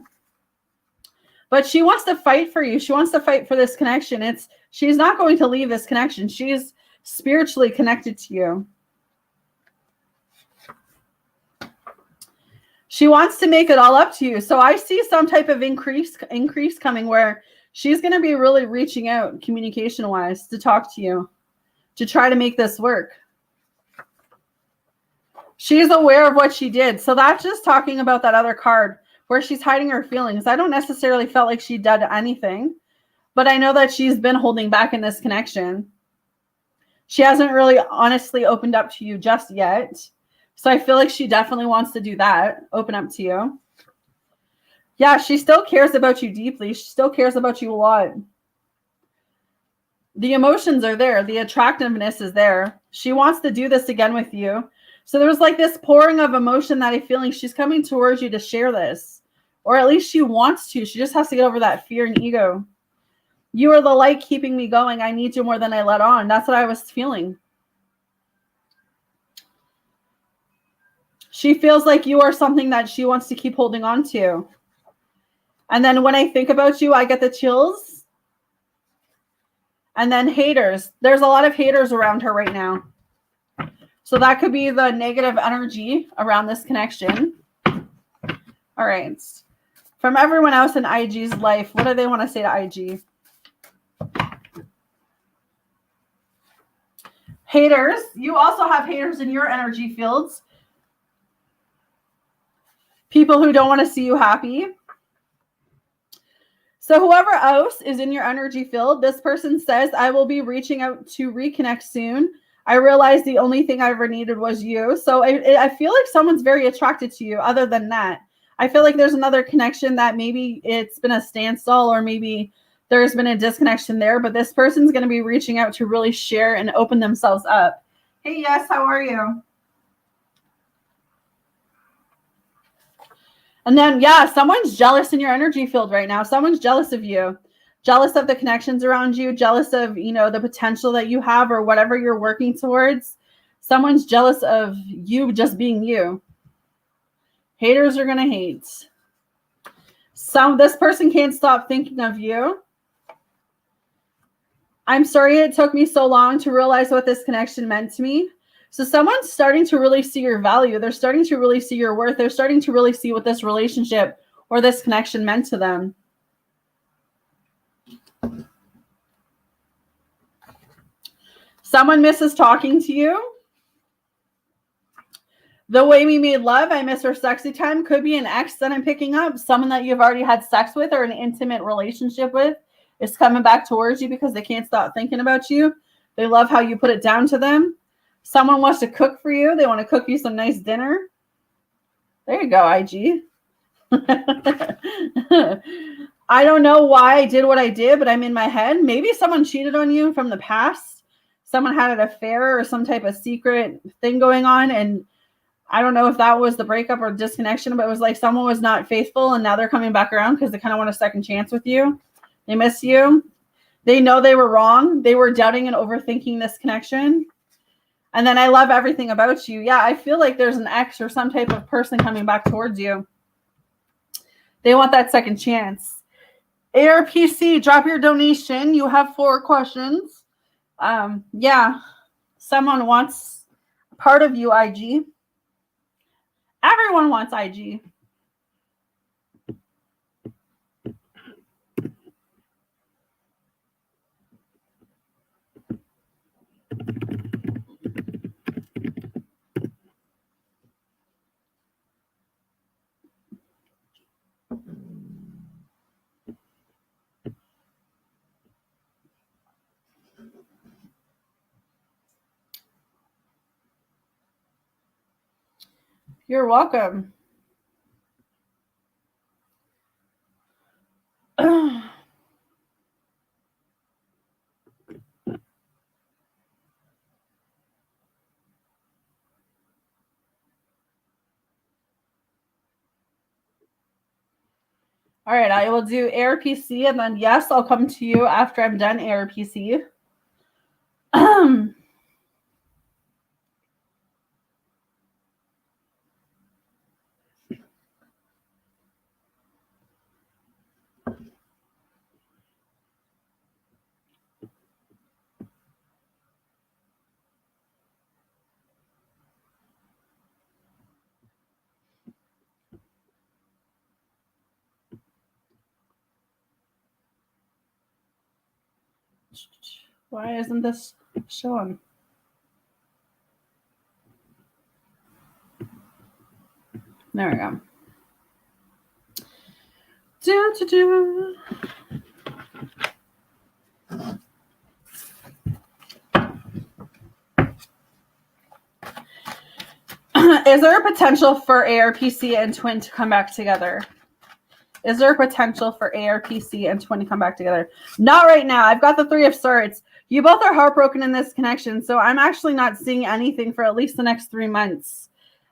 But she wants to fight for you. She wants to fight for this connection. She's not going to leave this connection. She's spiritually connected to you. She wants to make it all up to you. So I see some type of increase coming where she's going to be really reaching out communication-wise to talk to you, to try to make this work. She's aware of what she did. So that's just talking about that other card where she's hiding her feelings. I don't necessarily felt like she did anything, but I know that she's been holding back in this connection. She hasn't really honestly opened up to you just yet. So I feel like she definitely wants to do that, open up to you. Yeah, she still cares about you deeply. She still cares about you a lot. The emotions are there. The attractiveness is there. She wants to do this again with you. So there's like this pouring of emotion that I feel like she's coming towards you to share this. Or at least she wants to. She just has to get over that fear and ego. You are the light keeping me going. I need you more than I let on. That's what I was feeling. She feels like you are something that she wants to keep holding on to. And then when I think about you, I get the chills. And then haters. There's a lot of haters around her right now. So that could be the negative energy around this connection. All right. From everyone else in IG's life, what do they want to say to IG? Haters. You also have haters in your energy fields. People who don't want to see you happy. So whoever else is in your energy field, this person says, I will be reaching out to reconnect soon. I realized the only thing I ever needed was you. So I feel like someone's very attracted to you. Other than that, I feel like there's another connection that maybe it's been a standstill or maybe there's been a disconnection there. But this person's going to be reaching out to really share and open themselves up. Hey, yes, how are you? And then, yeah, someone's jealous in your energy field right now. Someone's jealous of you, jealous of the connections around you, jealous of, you know, the potential that you have or whatever you're working towards. Someone's jealous of you just being you. Haters are going to hate. This person can't stop thinking of you. I'm sorry it took me so long to realize what this connection meant to me. So someone's starting to really see your value. They're starting to really see your worth. They're starting to really see what this relationship or this connection meant to them. Someone misses talking to you. The way we made love, I miss our sexy time. Could be an ex that I'm picking up. Someone that you've already had sex with or an intimate relationship with is coming back towards you because they can't stop thinking about you. They love how you put it down to them. Someone wants to cook for you. They want to cook you some nice dinner. There you go, IG. I don't know why I did what I did, but I'm in my head. Maybe someone cheated on you from the past. Someone had an affair or some type of secret thing going on. And I don't know if that was the breakup or disconnection, but it was like someone was not faithful and now they're coming back around because they kind of want a second chance with you. They miss you. They know they were wrong. They were doubting and overthinking this connection. And then I love everything about you. Yeah, I feel like there's an ex or some type of person coming back towards you. They want that second chance. ARPC, drop your donation. You have 4 questions. Yeah. Someone wants part of you, IG. Everyone wants IG. You're welcome. All right, I will do ARPC, and then yes, I'll come to you after I'm done ARPC. Why isn't this showing? There we go. Is there a potential for ARPC and twin to come back together? Is there a potential for ARPC and twin to come back together? Not right now. I've got the 3 of Swords. You both are heartbroken in this connection, so I'm actually not seeing anything for at least the next 3 months.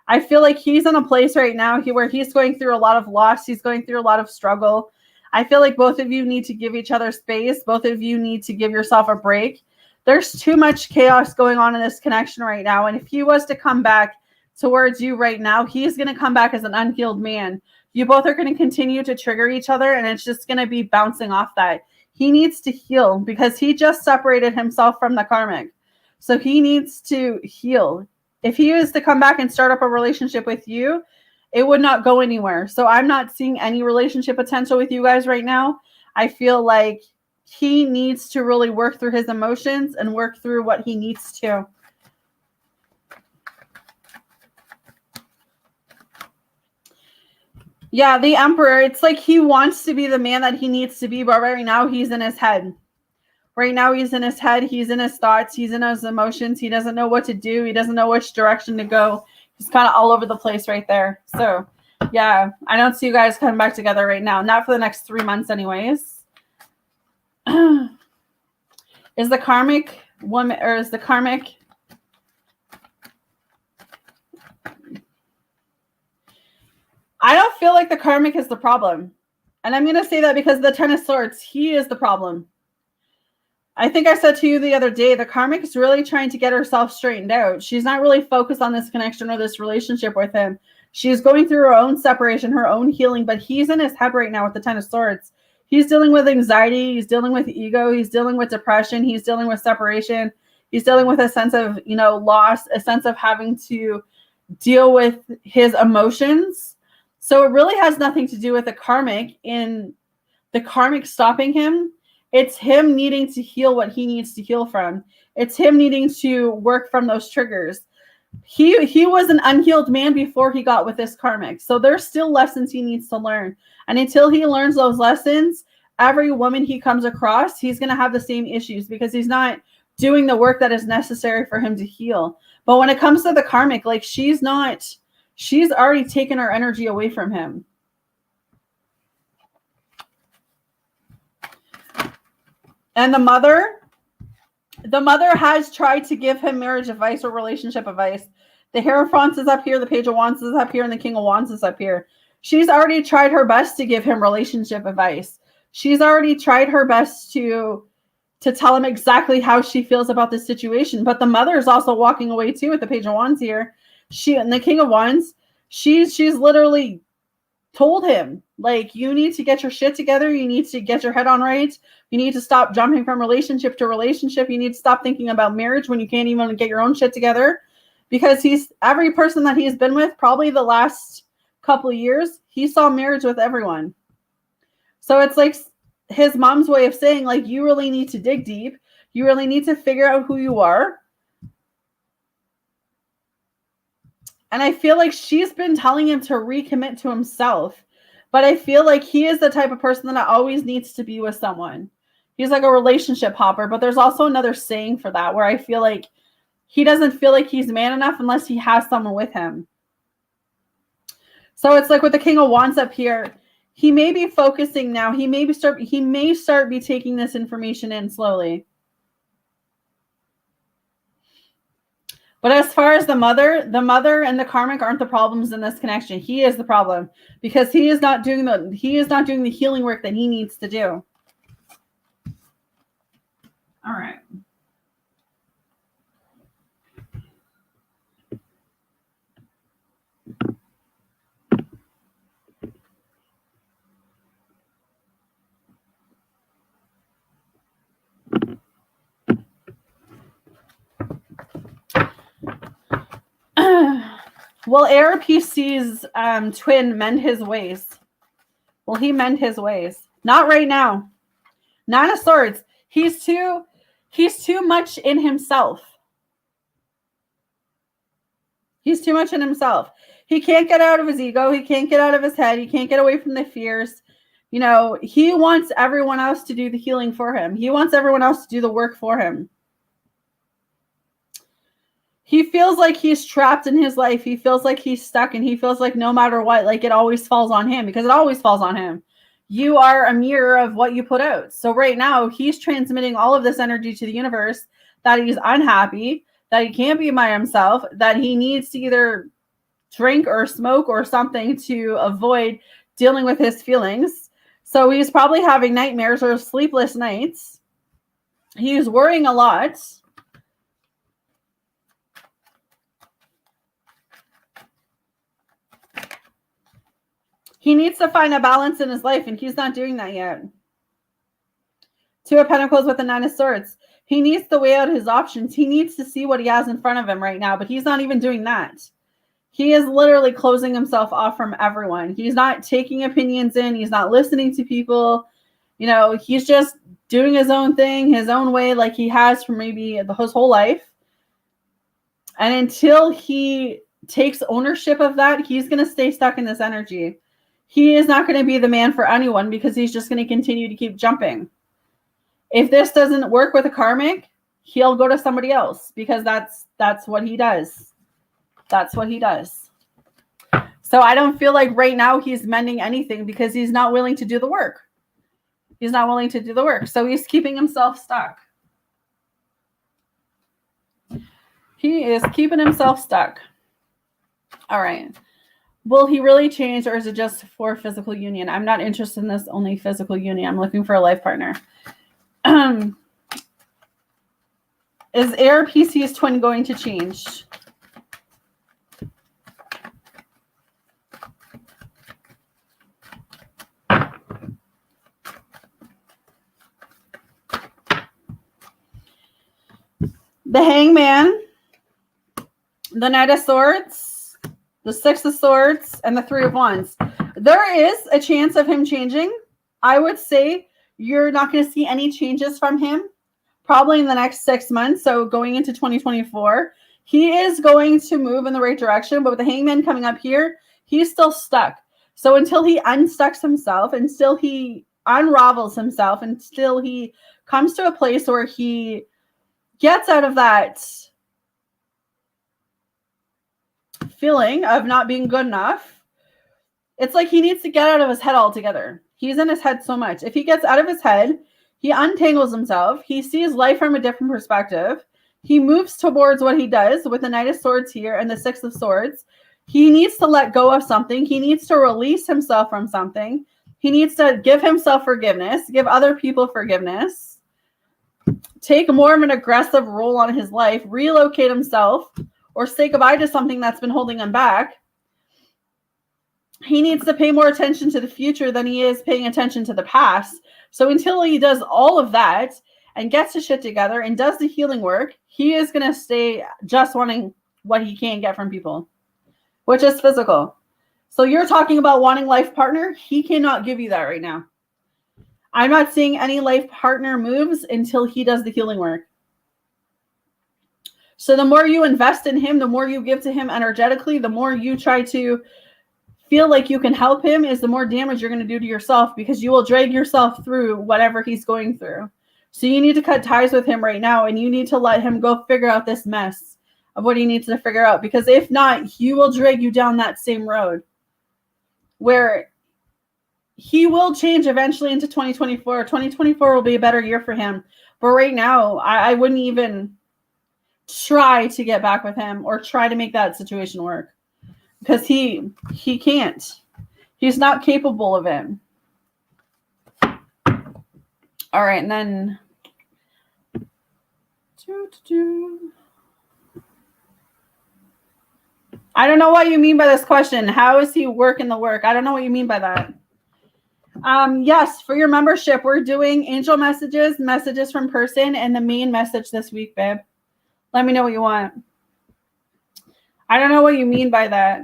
I feel like he's in a place right now where he's going through a lot of loss. He's going through a lot of struggle. I feel like both of you need to give each other space. Both of you need to give yourself a break. There's too much chaos going on in this connection right now, and if he was to come back towards you right now, he's going to come back as an unhealed man. You both are going to continue to trigger each other, and it's just going to be bouncing off that. He needs to heal because he just separated himself from the karmic. So he needs to heal. If he was to come back and start up a relationship with you, it would not go anywhere. So I'm not seeing any relationship potential with you guys right now. I feel like he needs to really work through his emotions and work through what he needs to. Yeah, the Emperor, it's like he wants to be the man that he needs to be, but right now he's in his head. Right now he's in his head. He's in his thoughts. He's in his emotions. He doesn't know what to do. He doesn't know which direction to go. He's kind of all over the place right there. So, yeah, I don't see you guys coming back together right now. Not for the next 3 months anyways. Is the karmic woman, or is the karmic... I don't feel like the karmic is the problem. And I'm going to say that because the 10 of Swords, he is the problem. I think I said to you the other day, the karmic is really trying to get herself straightened out. She's not really focused on this connection or this relationship with him. She's going through her own separation, her own healing, but he's in his head right now with the 10 of Swords. He's dealing with anxiety. He's dealing with ego. He's dealing with depression. He's dealing with separation. He's dealing with a sense of, loss, a sense of having to deal with his emotions. So it really has nothing to do with the karmic stopping him. It's him needing to heal what he needs to heal from. It's him needing to work from those triggers. He was an unhealed man before he got with this karmic. So there's still lessons he needs to learn. And until he learns those lessons, every woman he comes across, he's going to have the same issues because he's not doing the work that is necessary for him to heal. But when it comes to the karmic, like she's already taken her energy away from him. And the mother has tried to give him marriage advice or relationship advice. The Hierophant is up here, the Page of Wands is up here, and the King of Wands is up here. She's already tried her best to give him relationship advice. She's already tried her best to tell him exactly how she feels about this situation. But the mother is also walking away too with the Page of Wands here. She and the King of Wands, she's literally told him, like, you need to get your shit together. You need to get your head on right. You need to stop jumping from relationship to relationship. You need to stop thinking about marriage when you can't even get your own shit together. Because every person that he's been with, probably the last couple of years, he saw marriage with everyone. So it's like his mom's way of saying, like, you really need to dig deep. You really need to figure out who you are. And I feel like she's been telling him to recommit to himself. But I feel like he is the type of person that always needs to be with someone. He's like a relationship hopper. But there's also another saying for that, where I feel like he doesn't feel like he's man enough unless he has someone with him. So it's like with the King of Wands up here, he may be focusing now. He may start be taking this information in slowly. But as far as the mother and the karmic aren't the problems in this connection. He is the problem, because he is not doing the healing work that he needs to do. All right. Will ARPC's twin mend his ways? Will he mend his ways? Not right now. Nine of Swords. He's too much in himself. He's too much in himself. He can't get out of his ego. He can't get out of his head. He can't get away from the fears. You know, he wants everyone else to do the healing for him. He wants everyone else to do the work for him. He feels like he's trapped in his life. He feels like he's stuck, and he feels like no matter what, like it always falls on him, because it always falls on him. You are a mirror of what you put out. So right now he's transmitting all of this energy to the universe that he's unhappy, that he can't be by himself, that he needs to either drink or smoke or something to avoid dealing with his feelings. So he's probably having nightmares or sleepless nights. He's worrying a lot. He needs to find a balance in his life, and he's not doing that yet. Two of Pentacles with the Nine of Swords. He needs to weigh out his options. He needs to see what he has in front of him right now, but he's not even doing that. He is literally closing himself off from everyone. He's not taking opinions in. He's not listening to people. You know, he's just doing his own thing, his own way, like he has for maybe his whole life. And until he takes ownership of that, he's going to stay stuck in this energy. He is not going to be the man for anyone, because he's just going to continue to keep jumping. If this doesn't work with a karmic, he'll go to somebody else, because that's what he does. That's what he does. So I don't feel like right now he's mending anything, because he's not willing to do the work. He's not willing to do the work. So he's keeping himself stuck. He is keeping himself stuck. All right. Will he really change, or is it just for physical union? I'm not interested in this only physical union. I'm looking for a life partner. Is ARPC's twin going to change? The Hangman, the Knight of Swords, the Six of Swords, and the Three of Wands. There is a chance of him changing. I would say you're not going to see any changes from him probably in the next 6 months. So going into 2024, he is going to move in the right direction. But with the Hangman coming up here, he's still stuck. So until he unstucks himself, and still he unravels himself, and still he comes to a place where he gets out of that feeling of not being good enough, it's like he needs to get out of his head altogether. He's in his head so much. If he gets out of his head, he untangles himself. He sees life from a different perspective. He moves towards what he does with the Knight of Swords here and the Six of Swords. He needs to let go of something. He needs to release himself from something. He needs to give himself forgiveness, give other people forgiveness, take more of an aggressive role on his life, relocate himself, or say goodbye to something that's been holding him back. he needs to pay more attention to the future than he is paying attention to the past. So until he does all of that and gets his shit together and does the healing work, he is going to stay just wanting what he can get from people, which is physical. So you're talking about wanting life partner. He cannot give you that right now. I'm not seeing any life partner moves until he does the healing work. So the more you invest in him, the more you give to him energetically, the more you try to feel like you can help him, is the more damage you're going to do to yourself, because you will drag yourself through whatever he's going through. So you need to cut ties with him right now, and you need to let him go figure out this mess of what he needs to figure out, because if not, he will drag you down that same road where he will change eventually into 2024. 2024 will be a better year for him. But right now, I wouldn't even try to get back with him or try to make that situation work, because he can't. He's not capable of it. All right, and then I don't know what you mean by this question. How is he working the work? I don't know what you mean by that. Yes, for your membership, we're doing angel messages, messages from person, and the main message this week, babe. Let me know what you want. I don't know what you mean by that.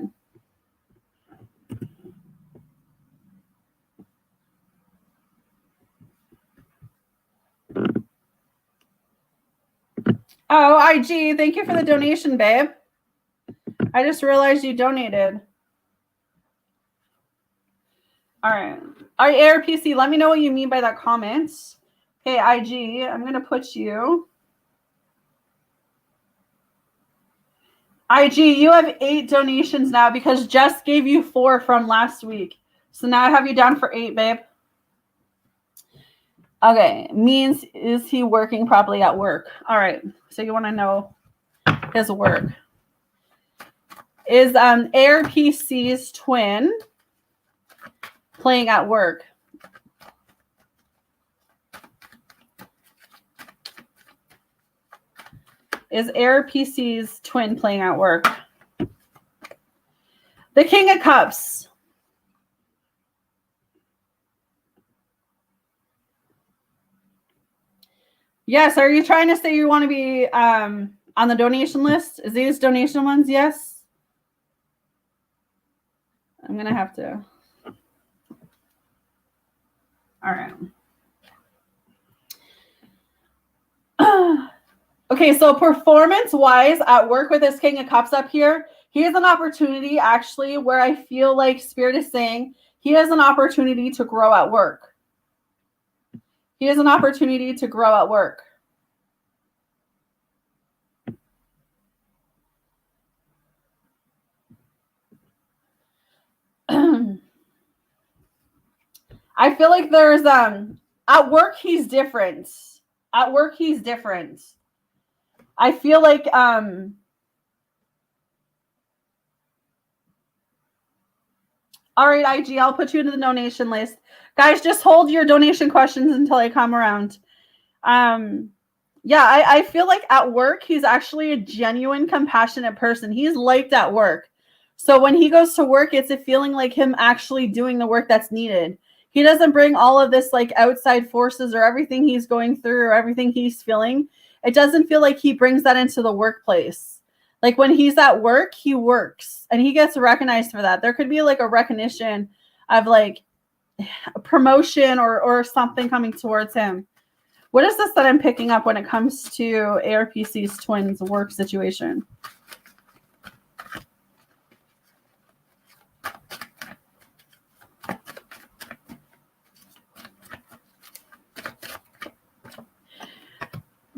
Oh, IG, thank you for the donation, babe. I just realized you donated. All right. All right, ARPC, let me know what you mean by that comment. Okay, IG, I'm going to put you. IG, you have 8 donations now because Jess gave you 4 from last week. So now I have you down for 8, babe. Okay, means is he working properly at work? All right, so you want to know his work. Is ARPC's twin playing at work? Is ARPC's twin playing at work? The King of Cups. Yes, are you trying to say you want to be on the donation list? Is these donation ones? Yes. I'm going to have to. All right. Okay, so performance-wise at work with this King of Cups up here, he has an opportunity actually where I feel like Spirit is saying he has an opportunity to grow at work. He has an opportunity to grow at work. I feel like there's at work he's different. At work he's different. I feel like all right, IG, I'll put you into the donation list. Guys, just hold your donation questions until I come around. Yeah, I feel like at work, he's actually a genuine, compassionate person. He's liked at work. So when he goes to work, it's a feeling like him actually doing the work that's needed. He doesn't bring all of this like outside forces or everything he's going through or everything he's feeling. It doesn't feel like he brings that into the workplace. Like when he's at work, he works and he gets recognized for that. There could be like a recognition of like a promotion or something coming towards him. What is this that I'm picking up when it comes to ARPC's twins work situation?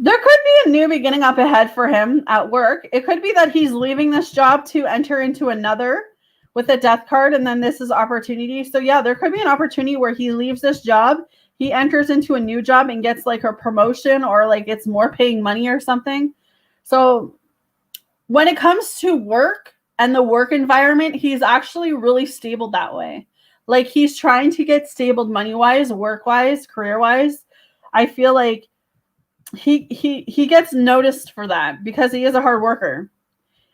There could be a new beginning up ahead for him at work. It could be that he's leaving this job to enter into another with a death card, and then this is opportunity. So yeah, there could be an opportunity where he leaves this job, he enters into a new job and gets like a promotion or like it's more paying money or something. So when it comes to work and the work environment, he's actually really stable that way. Like he's trying to get stable money-wise, work-wise, career-wise. I feel like he gets noticed for that because he is a hard worker.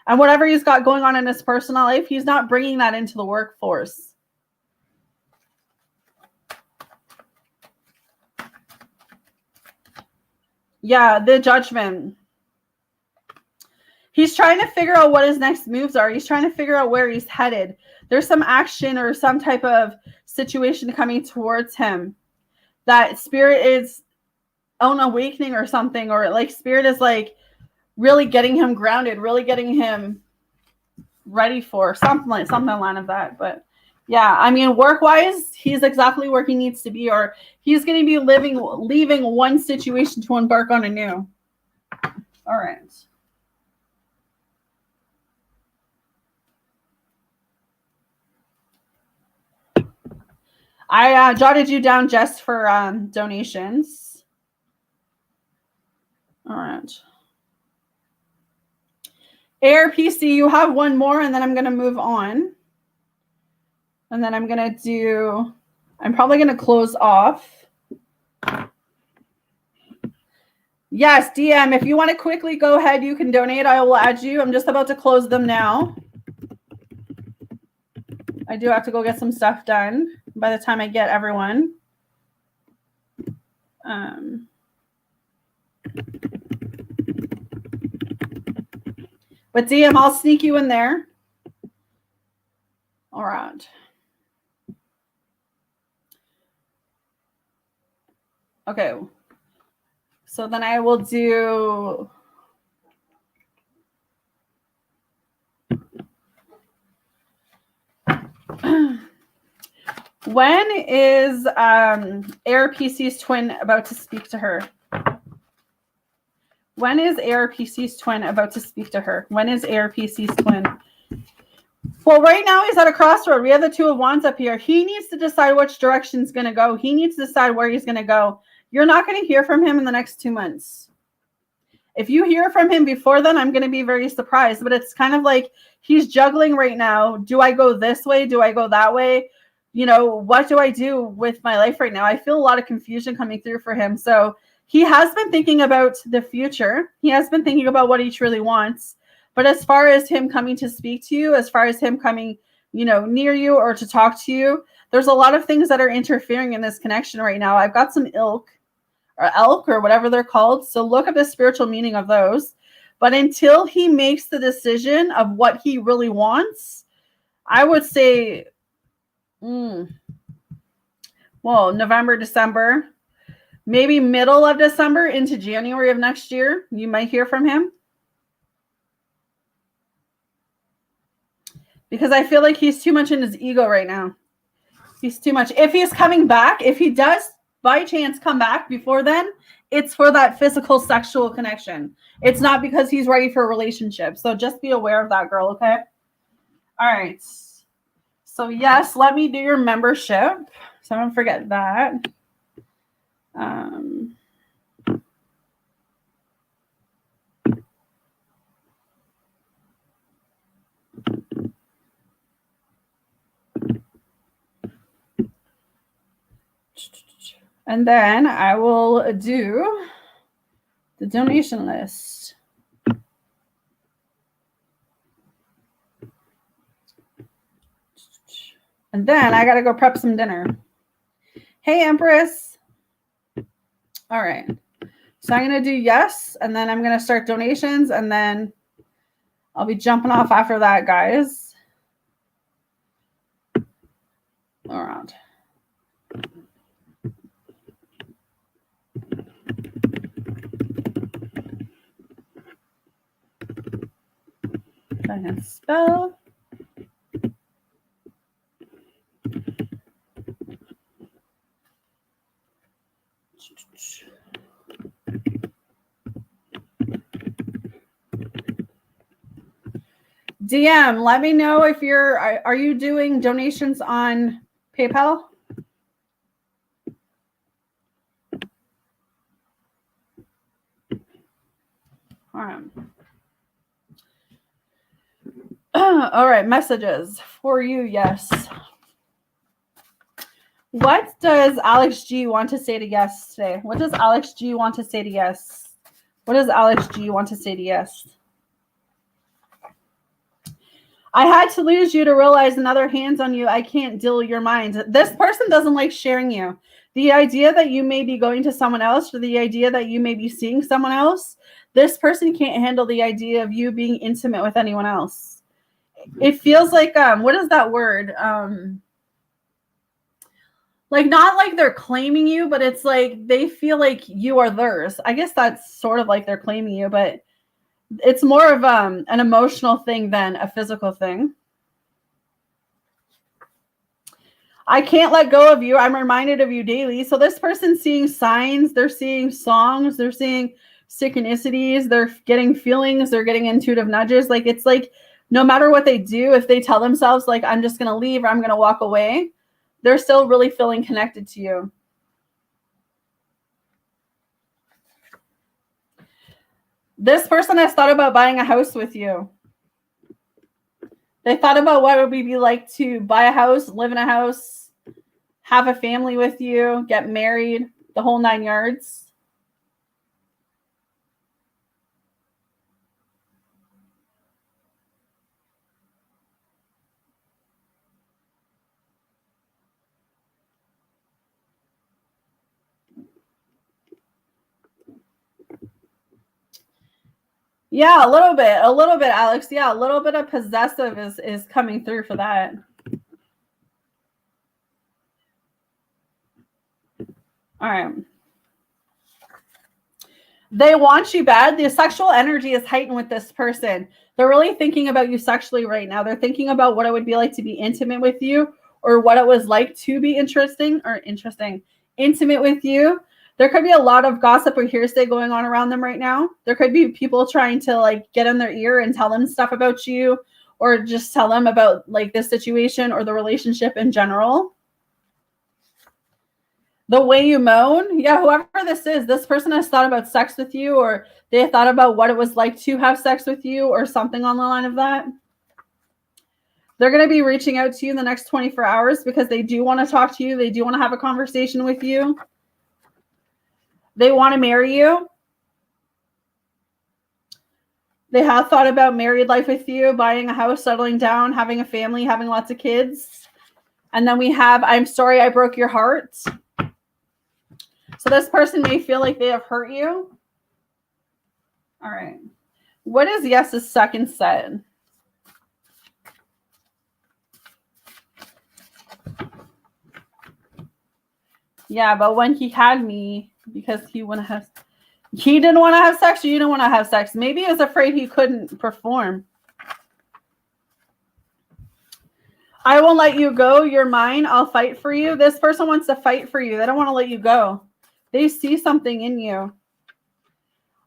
And whatever he's got going on in his personal life, he's not bringing that into the workforce. Yeah, the Judgment. He's trying to figure out what his next moves are. He's trying to figure out where he's headed. There's some action or some type of situation coming towards him that Spirit is on awakening or something, or like Spirit is like really getting him grounded, really getting him ready for something line of that. But yeah, I mean, work-wise, he's exactly where he needs to be, or he's going to be leaving one situation to embark on a new. All right. I jotted you down just for donations. All right. ARPC, you have one more, and then I'm going to move on. And then I'm probably going to close off. Yes, DM, if you want to quickly go ahead, you can donate. I will add you. I'm just about to close them now. I do have to go get some stuff done by the time I get everyone. But DM, I'll sneak you in there. All right. Okay. So then I will do... When is ARPC's twin about to speak to her? When is ARPC's twin about to speak to her? When is ARPC's twin? Well, right now he's at a crossroad. We have the Two of Wands up here. He needs to decide which direction he's going to go. He needs to decide where he's going to go. You're not going to hear from him in the next 2 months. If you hear from him before then, I'm going to be very surprised. But it's kind of like he's juggling right now. Do I go this way? Do I go that way? You know, what do I do with my life right now? I feel a lot of confusion coming through for him. So he has been thinking about the future. He has been thinking about what he truly wants. But as far as him coming to speak to you, as far as him coming, you know, near you or to talk to you, there's a lot of things that are interfering in this connection right now. I've got some elk or whatever they're called. So look at the spiritual meaning of those. But until he makes the decision of what he really wants, I would say, November, December, maybe middle of December into January of next year, you might hear from him. Because I feel like he's too much in his ego right now. He's too much. If he's coming back, if he does by chance come back before then, it's for that physical sexual connection. It's not because he's ready for a relationship. So just be aware of that, girl, okay? All right. So yes, let me do your membership. So don't forget that. And then I will do the donation list. And then I got to go prep some dinner. Hey, Empress. All right. So I'm going to do yes, and then I'm going to start donations, and then I'll be jumping off after that, guys. All right. I can spell. DM, let me know if are you doing donations on PayPal? All right. All right, messages for you, yes. What does Alex G want to say to yes today? What does Alex G want to say to yes? What does Alex G want to say to yes? I had to lose you to realize another hands on you. I can't deal your mind. This person doesn't like sharing you. The idea that you may be going to someone else, or the idea that you may be seeing someone else, this person can't handle the idea of you being intimate with anyone else. It feels like, what is that word? Like, not like they're claiming you, but it's like they feel like you are theirs. I guess that's sort of like they're claiming you, but it's more of an emotional thing than a physical thing. I can't let go of you. I'm reminded of you daily. So this person's seeing signs, they're seeing songs, they're seeing synchronicities, they're getting feelings, they're getting intuitive nudges. Like, it's like no matter what they do, if they tell themselves like, I'm just going to leave or I'm going to walk away, they're still really feeling connected to you. This person has thought about buying a house with you. They thought about what it would be like to buy a house, live in a house, have a family with you, get married, the whole 9 yards. Yeah, a little bit, Alex. Yeah, a little bit of possessive is coming through for that. All right. They want you bad. The sexual energy is heightened with this person. They're really thinking about you sexually right now. They're thinking about what it would be like to be intimate with you, or what it was like to be intimate with you. There could be a lot of gossip or hearsay going on around them right now. There could be people trying to like get in their ear and tell them stuff about you, or just tell them about like this situation or the relationship in general. The way you moan, yeah, whoever this person has thought about sex with you, or they thought about what it was like to have sex with you, or something on the line of that. They're going to be reaching out to you in the next 24 hours because they do want to talk to you. They do want to have a conversation with you. They want to marry you. They have thought about married life with you, buying a house, settling down, having a family, having lots of kids. And then we have, I'm sorry I broke your heart. So this person may feel like they have hurt you. All right. What is yes's second set? Yeah, but when he had me, because he didn't want to have sex, or you didn't want to have sex. Maybe he was afraid he couldn't perform. I won't let you go. You're mine. I'll fight for you. This person wants to fight for you. They don't want to let you go. They see something in you.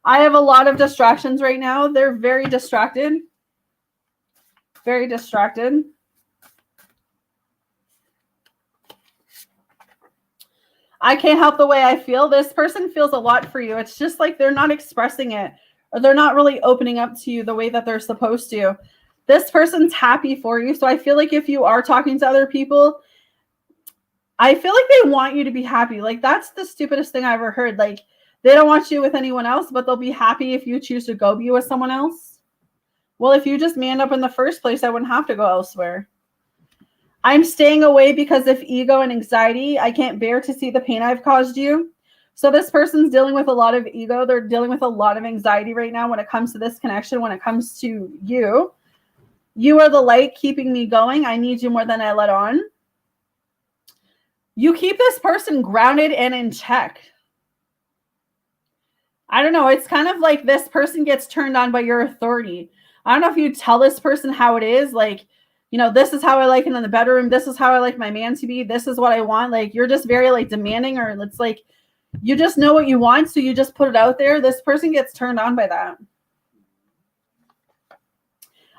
I have a lot of distractions right now. They're very distracted. Very distracted. I can't help the way I feel. This person feels a lot for you. It's just like they're not expressing it, or they're not really opening up to you the way that they're supposed to. This person's happy for you. So I feel like if you are talking to other people, I feel like they want you to be happy. Like, that's the stupidest thing I ever heard. Like, they don't want you with anyone else, but they'll be happy if you choose to go be with someone else. Well, if you just manned up in the first place, I wouldn't have to go elsewhere. I'm staying away because of ego and anxiety. I can't bear to see the pain I've caused you. So this person's dealing with a lot of ego. They're dealing with a lot of anxiety right now when it comes to this connection, when it comes to you. You are the light keeping me going. I need you more than I let on. You keep this person grounded and in check. I don't know. It's kind of like this person gets turned on by your authority. I don't know if you tell this person how it is. Like, you know, this is how I like it in the bedroom. This is how I like my man to be. This is what I want. Like, you're just very like demanding, or it's like you just know what you want, so you just put it out there. This person gets turned on by that.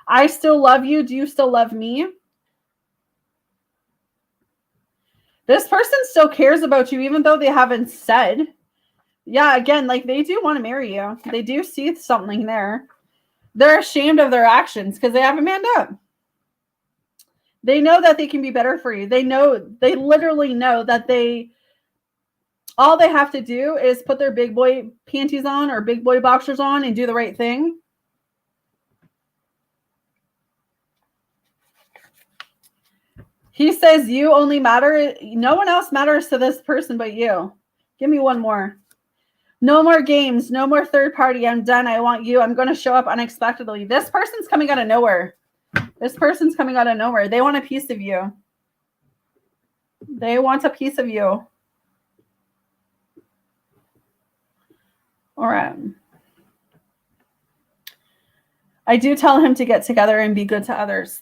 I still love you. Do you still love me? This person still cares about you, even though they haven't said. Yeah, again, like, they do want to marry you. They do see something there. They're ashamed of their actions because they haven't manned up. They know that they can be better for you. They literally know that all they have to do is put their big boy panties on or big boy boxers on and do the right thing. He says you only matter. No one else matters to this person but you. Give me one more. No more games. No more third party. I'm done. I want you. I'm going to show up unexpectedly. This person's coming out of nowhere. This person's coming out of nowhere. They want a piece of you. They want a piece of you. All right. I do tell him to get together and be good to others.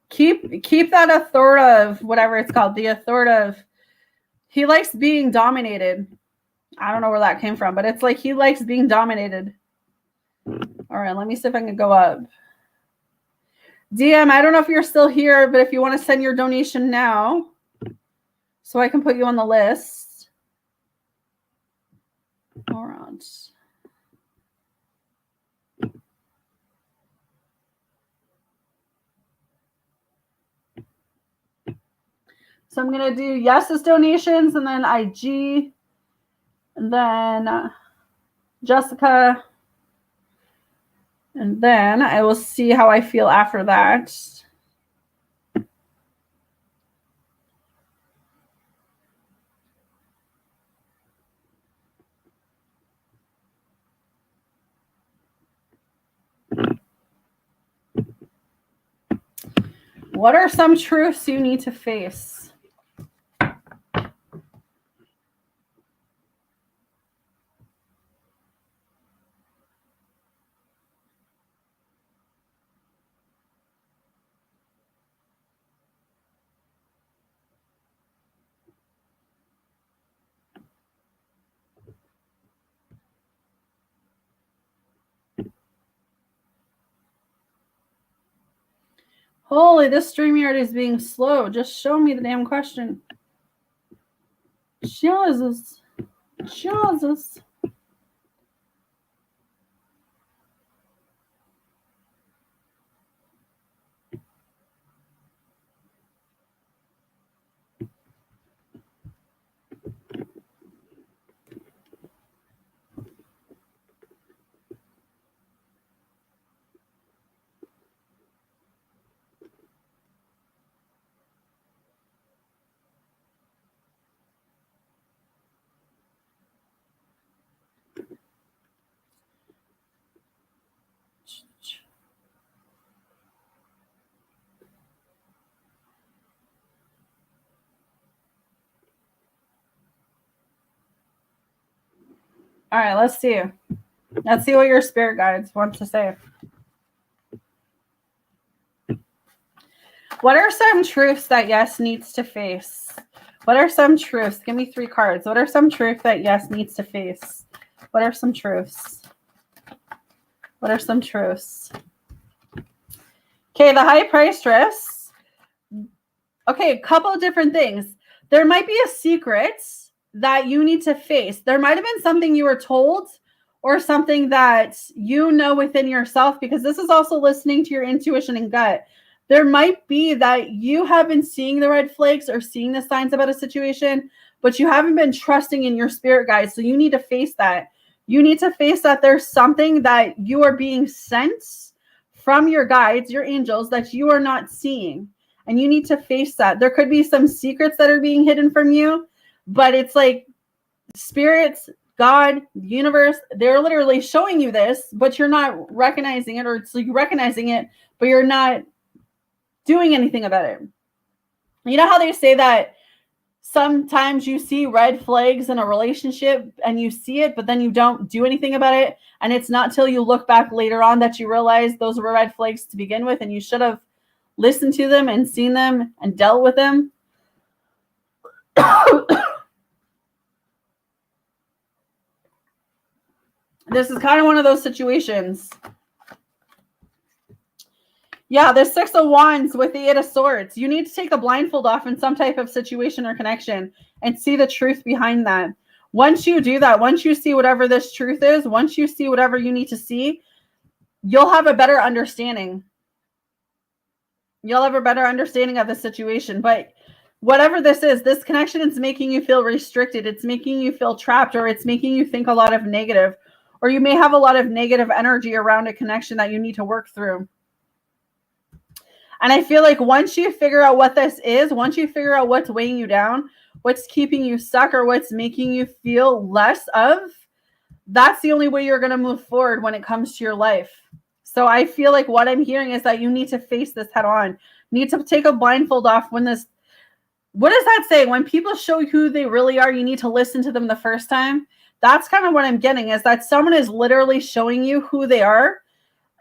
Keep that authoritative, whatever it's called, the authoritative. He likes being dominated. I don't know where that came from, but it's like he likes being dominated. All right, let me see if I can go up. DM, I don't know if you're still here, but if you want to send your donation now so I can put you on the list. All right. So I'm going to do Yes's donations and then IG and then Jessica. And then I will see how I feel after that. What are some truths you need to face? Holy, this StreamYard is being slow. Just show me the damn question. Jesus. Jesus. All right, let's see. Let's see what your spirit guides want to say. What are some truths that Yes needs to face? What are some truths? Give me 3 cards. What are some truths that Yes needs to face? What are some truths? What are some truths? Okay, the high price dress. Okay, a couple of different things. There might be a secret that you need to face. There might have been something you were told or something that you know within yourself, because this is also listening to your intuition and gut. There might be that you have been seeing the red flags or seeing the signs about a situation, but you haven't been trusting in your spirit guides. So you need to face that. You need to face that there's something that you are being sent from your guides, your angels, that you are not seeing. And you need to face that. There could be some secrets that are being hidden from you, but it's like spirits, God, the universe, they're literally showing you this, but you're not recognizing it, or it's like recognizing it, but you're not doing anything about it. You know how they say that sometimes you see red flags in a relationship and you see it, but then you don't do anything about it. And it's not till you look back later on that you realize those were red flags to begin with, and you should have listened to them and seen them and dealt with them. This is kind of one of those situations. Yeah, the 6 of Wands with the 8 of Swords. You need to take a blindfold off in some type of situation or connection and see the truth behind that. Once you do that, once you see whatever this truth is, once you see whatever you need to see, you'll have a better understanding. You'll have a better understanding of the situation. But whatever this is, this connection is making you feel restricted. It's making you feel trapped, or it's making you think a lot of negative. Or you may have a lot of negative energy around a connection that you need to work through. And I feel like once you figure out what this is, once you figure out what's weighing you down, what's keeping you stuck, or what's making you feel less of, that's the only way you're going to move forward when it comes to your life. So I feel like what I'm hearing is that you need to face this head on. You need to take a blindfold off when this, what does that say? When people show you who they really are, you need to listen to them the first time. That's kind of what I'm getting, is that someone is literally showing you who they are.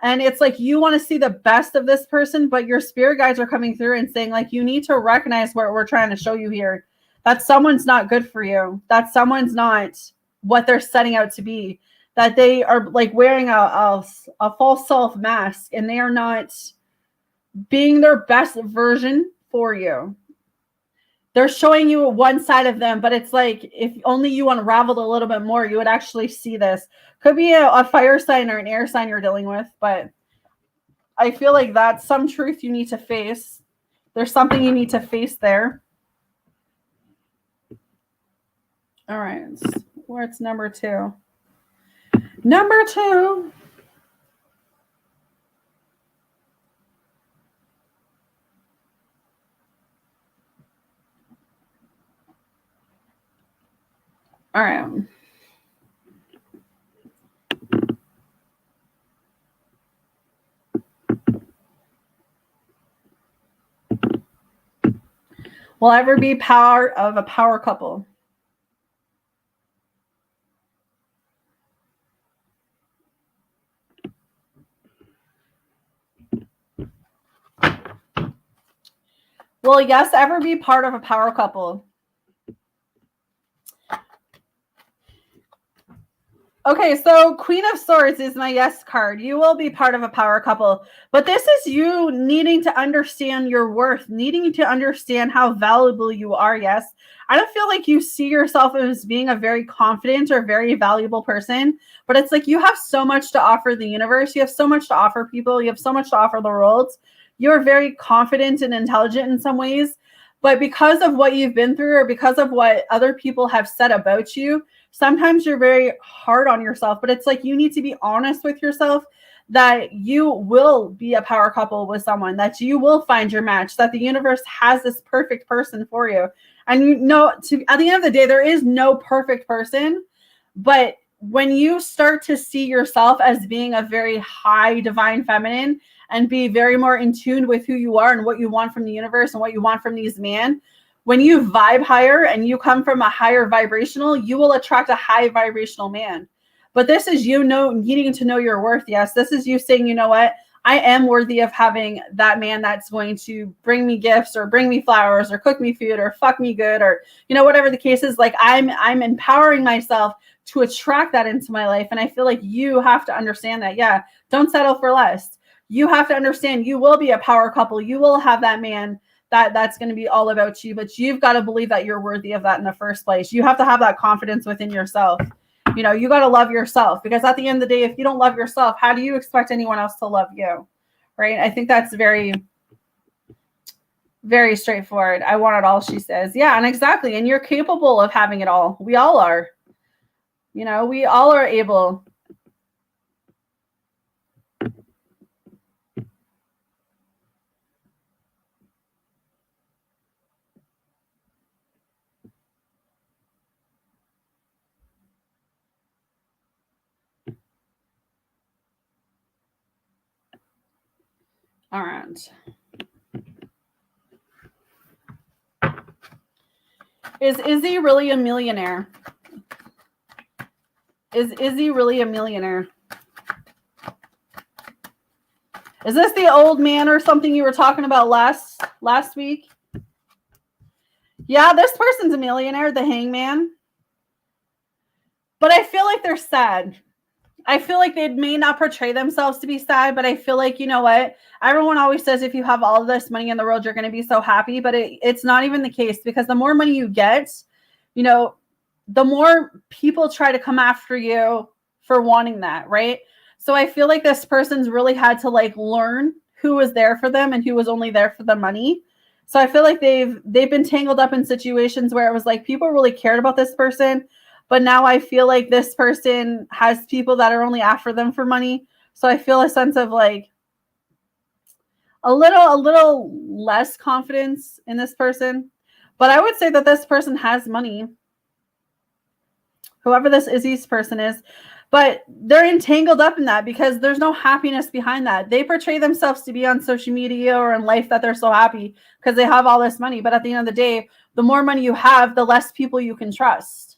And it's like you want to see the best of this person, but your spirit guides are coming through and saying, like, you need to recognize what we're trying to show you here. That someone's not good for you. That someone's not what they're setting out to be. That they are like wearing a false self mask, and they are not being their best version for you. They're showing you one side of them, but it's like if only you unraveled a little bit more, you would actually see this. Could be a fire sign or an air sign you're dealing with, but I feel like that's some truth you need to face. There's something you need to face there. All right. Where's number 2? Number 2. All right. Will ever be part of a power couple? Will yes ever be part of a power couple? Okay, so Queen of Swords is my yes card. You will be part of a power couple. But this is you needing to understand your worth, needing to understand how valuable you are, yes. I don't feel like you see yourself as being a very confident or very valuable person, but it's like you have so much to offer the universe. You have so much to offer people. You have so much to offer the world. You're very confident and intelligent in some ways. But because of what you've been through, or because of what other people have said about you, sometimes you're very hard on yourself. But it's like you need to be honest with yourself that you will be a power couple with someone, that you will find your match, that the universe has this perfect person for you. And you know, at the end of the day, there is no perfect person. But when you start to see yourself as being a very high divine feminine, and be very more in tune with who you are and what you want from the universe and what you want from these men, when you vibe higher and you come from a higher vibrational, you will attract a high vibrational man. But this is you needing to know your worth. Yes, this is you saying, you know what? I am worthy of having that man that's going to bring me gifts or bring me flowers or cook me food or fuck me good, or, you know, whatever the case is. Like I'm empowering myself to attract that into my life. And I feel like you have to understand that. Yeah, don't settle for less. You have to understand you will be a power couple. You will have that man that's going to be all about you, but you've got to believe that you're worthy of that in the first place. You have to have that confidence within yourself. You know, you got to love yourself, because at the end of the day, if you don't love yourself, how do you expect anyone else to love you? Right? I think that's very, very straightforward. I want it all, she says. Yeah, and exactly. And you're capable of having it all. We all are. You know, we all are able. All right. Is Izzy really a millionaire? Is Izzy really a millionaire? Is this the old man or something you were talking about last week? Yeah, this person's a millionaire, the hangman. But I feel like they're sad. I feel like they may not portray themselves to be sad, but I feel like, you know what? Everyone always says if you have all of this money in the world, you're going to be so happy. But it's not even the case, because the more money you get, you know, the more people try to come after you for wanting that, right? So I feel like this person's really had to like learn who was there for them and who was only there for the money. So I feel like they've been tangled up in situations where it was like people really cared about this person. But now I feel like this person has people that are only after them for money. So I feel a sense of like a little less confidence in this person. But I would say that this person has money. Whoever this Izzy's person is. But they're entangled up in that because there's no happiness behind that. They portray themselves to be on social media or in life that they're so happy because they have all this money. But at the end of the day, the more money you have, the less people you can trust.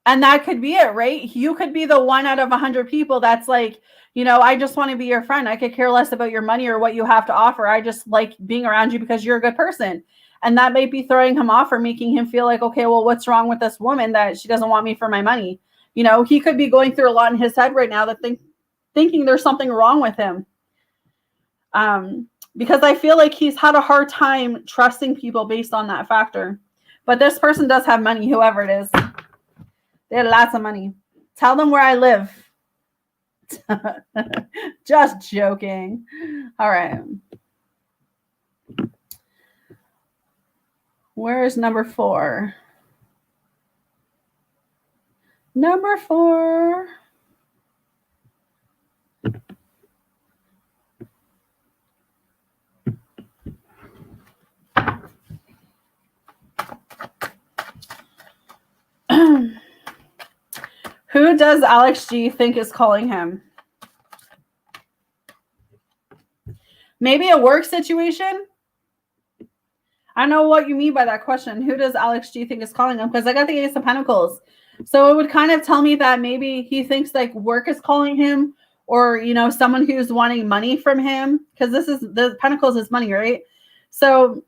And that could be it, right? You could be the one out of 100 people that's like, you know, I just want to be your friend. I could care less about your money or what you have to offer. I just like being around you because you're a good person. And that might be throwing him off or making him feel like, okay, well, what's wrong with this woman that she doesn't want me for my money? You know, he could be going through a lot in his head right now that thinking there's something wrong with him. Because I feel like he's had a hard time trusting people based on that factor. But this person does have money, whoever it is. They have lots of money. Tell them where I live. Just joking. All right. Where is number 4? Number 4. Who does Alex G think is calling him? Maybe a work situation? I don't know what you mean by that question. Who does Alex G think is calling him? Because I got the Ace of Pentacles. So it would kind of tell me that maybe he thinks like work is calling him, or, you know, someone who's wanting money from him. Because this is the Pentacles is money, right? So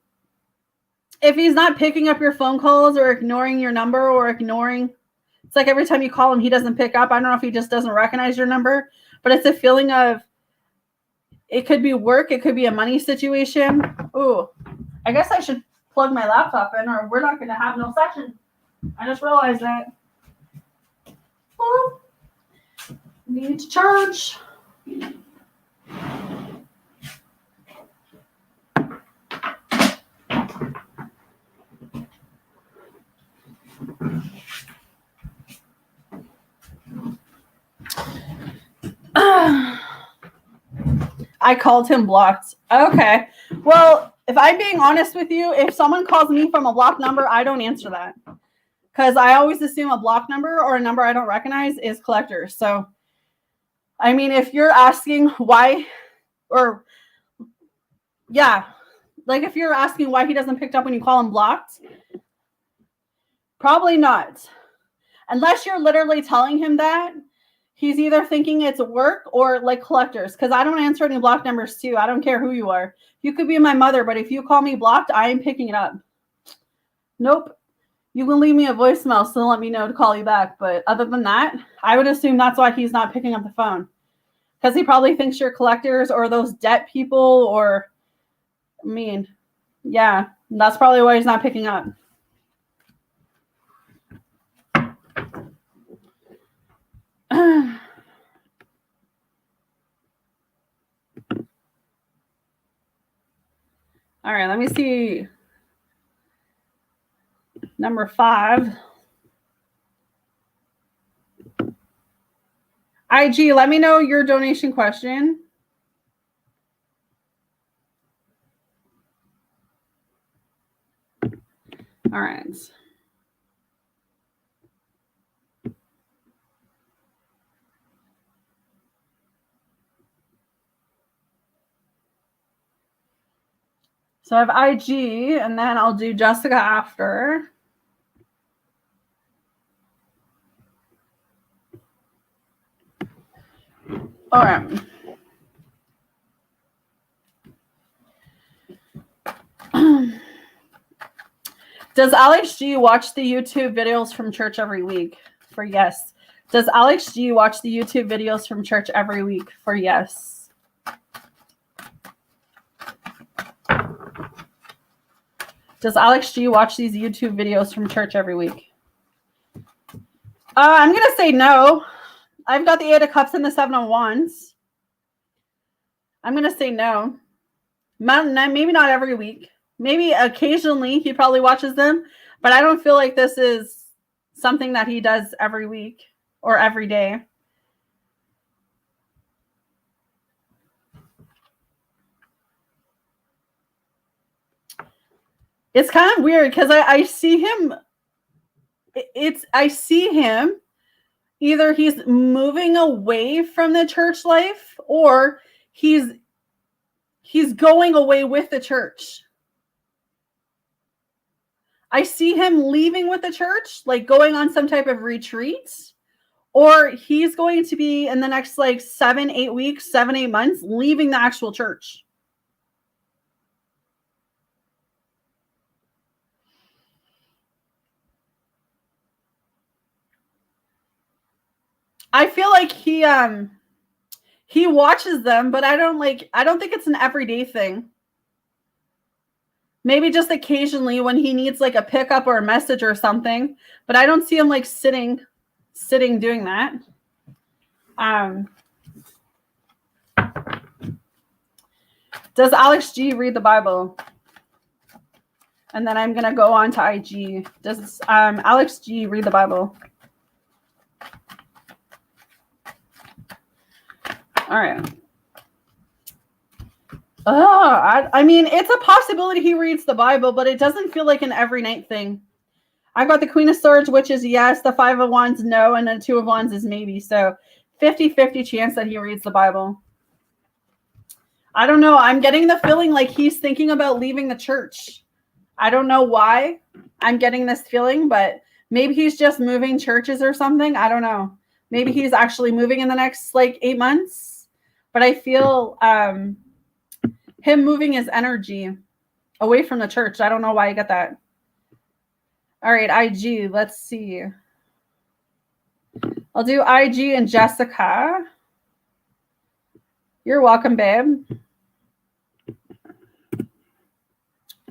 if he's not picking up your phone calls or ignoring your number or ignoring, it's like every time you call him, he doesn't pick up. I don't know if he just doesn't recognize your number, but it's a feeling of, it could be work. It could be a money situation. Ooh, I guess I should plug my laptop in or we're not going to have no session. I just realized that. Oh, need to charge. I called him blocked. Okay. Well, if I'm being honest with you, if someone calls me from a blocked number, I don't answer that. Because I always assume a blocked number or a number I don't recognize is collectors. So, I mean, if you're asking why, or, yeah, like if you're asking why he doesn't pick up when you call him blocked, probably not. Unless you're literally telling him that, he's either thinking it's work or like collectors. Because I don't answer any blocked numbers too. I don't care who you are. You could be my mother, but if you call me blocked, I am picking it up. Nope. You can leave me a voicemail, so let me know to call you back. But other than that, I would assume that's why he's not picking up the phone. Because he probably thinks you're collectors or those debt people or, I mean, yeah, that's probably why he's not picking up. All right, let me see. Number 5. IG, let me know your donation question. All right. So I have IG, and then I'll do Jessica after. All right. Does Alex G watch the YouTube videos from church every week? For yes. Does Alex G watch the YouTube videos from church every week? For yes. Does Alex G watch these YouTube videos from church every week? I'm going to say no. I've got the 8 of Cups and the 7 of Wands. I'm going to say no. Maybe not every week. Maybe occasionally he probably watches them, but I don't feel like this is something that he does every week or every day. It's kind of weird because I see him. I see him either he's moving away from the church life or he's going away with the church. I see him leaving with the church, like going on some type of retreat, or he's going to be in the next like 7-8 weeks, 7-8 months, leaving the actual church. I feel like he watches them, but I don't think it's an everyday thing. Maybe just occasionally when he needs like a pickup or a message or something, but I don't see him like sitting doing that. Does Alex G read the Bible? And then I'm gonna go on to IG. Does Alex G read the Bible? All right. I mean, it's a possibility he reads the Bible, but it doesn't feel like an every night thing. I've got the Queen of Swords, which is yes, the 5 of Wands, no, and the 2 of Wands is maybe. So 50-50 chance that he reads the Bible. I don't know. I'm getting the feeling like he's thinking about leaving the church. I don't know why I'm getting this feeling, but maybe he's just moving churches or something. I don't know. Maybe he's actually moving in the next like 8 months. But I feel him moving his energy away from the church. I don't know why I get that. All right, IG. Let's see. I'll do IG and Jessica. You're welcome, babe.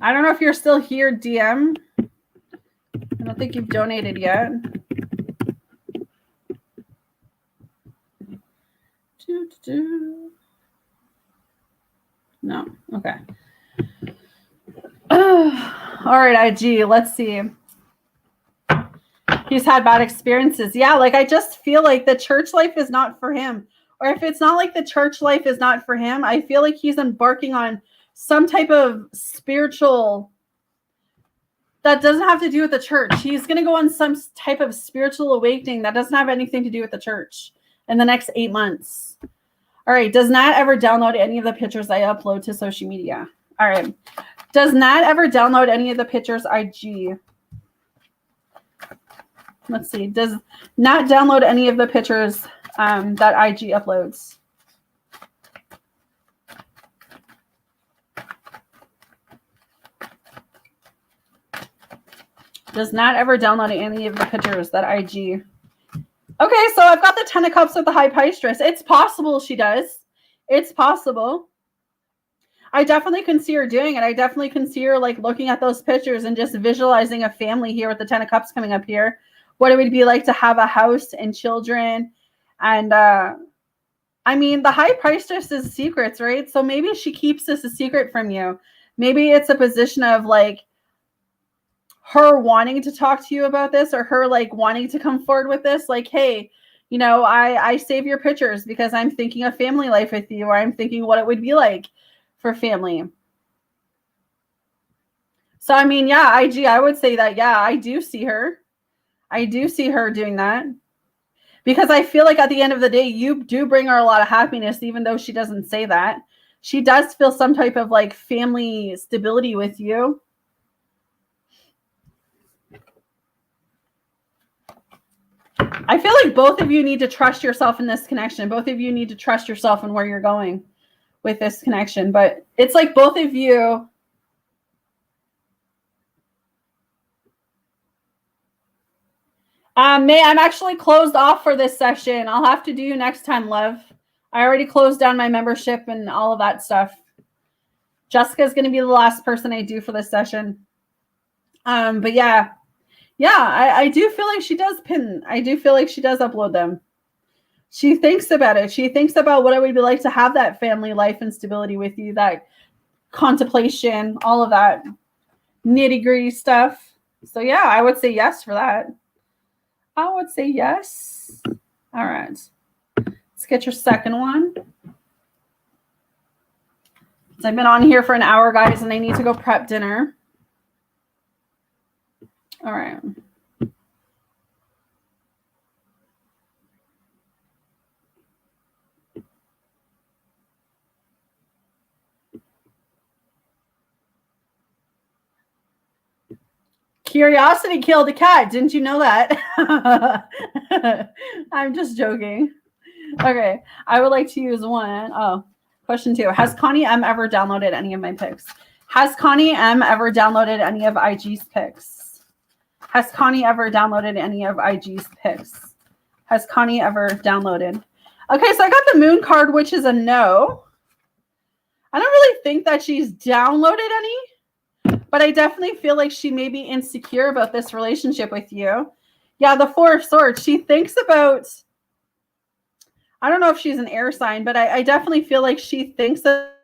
I don't know if you're still here, DM. I don't think you've donated yet. No. Okay. All right, IG. Let's see. He's had bad experiences. Yeah, like I just feel like the church life is not for him. Or if it's not like the church life is not for him, I feel like he's embarking on some type of spiritual that doesn't have to do with the church. He's going to go on some type of spiritual awakening that doesn't have anything to do with the church in the next 8 months. All right. Does not ever download any of the pictures I upload to social media. All right. Does not ever download any of the pictures IG. Let's see. Does not download any of the pictures that IG uploads. Does not ever download any of the pictures that IG. Okay, so I've got the 10 of Cups with the High Pisces. It's possible she does. It's possible. I definitely can see her doing it. I definitely can see her like looking at those pictures and just visualizing a family here with the 10 of Cups coming up here. What it would be like to have a house and children. And I mean, the High Priestess is secrets, right? So maybe she keeps this a secret from you. Maybe it's a position of like her wanting to talk to you about this or her like wanting to come forward with this. Like, hey, you know, I save your pictures because I'm thinking of family life with you, or I'm thinking what it would be like for family. So, I mean, yeah, IG, I would say that, yeah, I do see her. I do see her doing that. Because I feel like at the end of the day, you do bring her a lot of happiness, even though she doesn't say that. She does feel some type of like family stability with you. I feel like both of you need to trust yourself in this connection. Both of you need to trust yourself in where you're going with this connection. But it's like both of you. May, I'm actually closed off for this session. I'll have to do you next time, love. I already closed down my membership and all of that stuff. Jessica's going to be the last person I do for this session. But yeah. Yeah, I do feel like she does pin. I do feel like she does upload them. She thinks about it. She thinks about what it would be like to have that family life and stability with you, that contemplation, all of that nitty-gritty stuff. So yeah, I would say yes for that. I would say yes. All right. Let's get your second one. I've been on here for an hour, guys, and I need to go prep dinner. All right. Curiosity killed a cat. Didn't you know that? I'm just joking. Okay. I would like to use one. Oh, question 2. Has Connie M ever downloaded any of my pics? Has Connie M ever downloaded any of IG's pics? Has Connie ever downloaded any of IG's pics? Has Connie ever downloaded? Okay, so I got the moon card, which is a no. I don't really think that she's downloaded any. But I definitely feel like she may be insecure about this relationship with you. Yeah, the 4 of Swords. She thinks about, I don't know if she's an air sign, but I definitely feel like she thinks that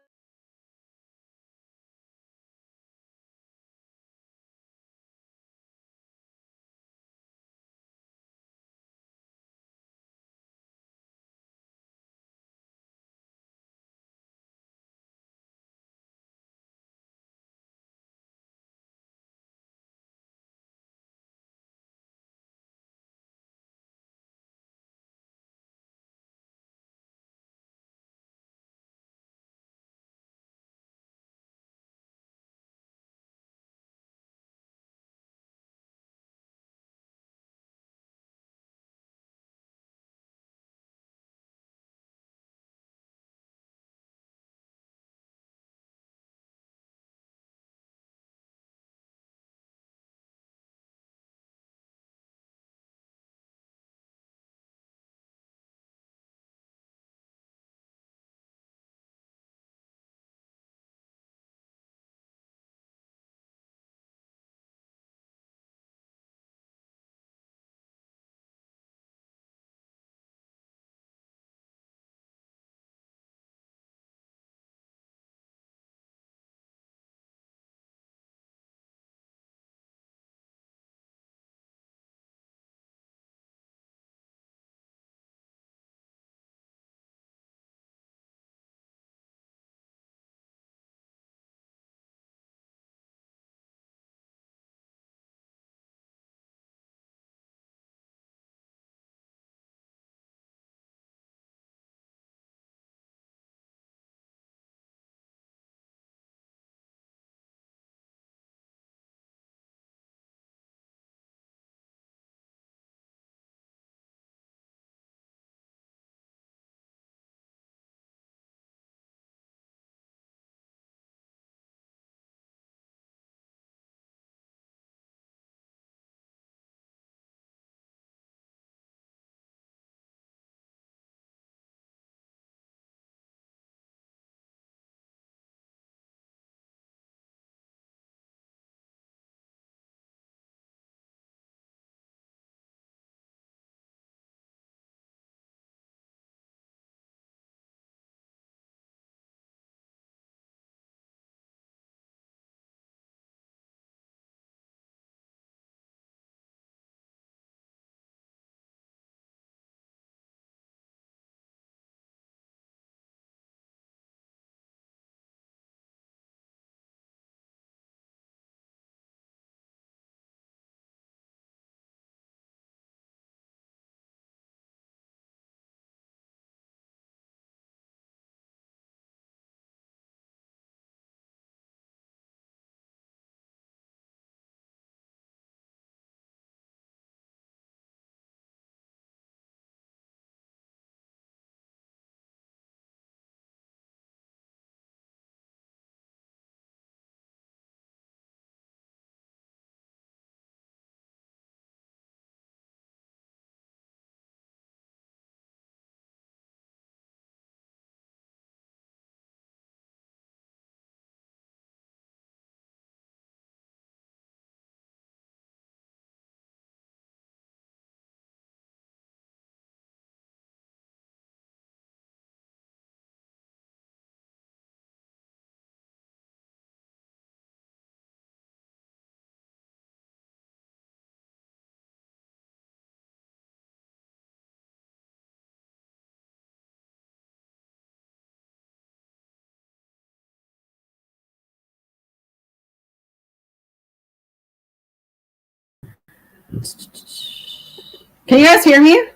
Can you guys hear me?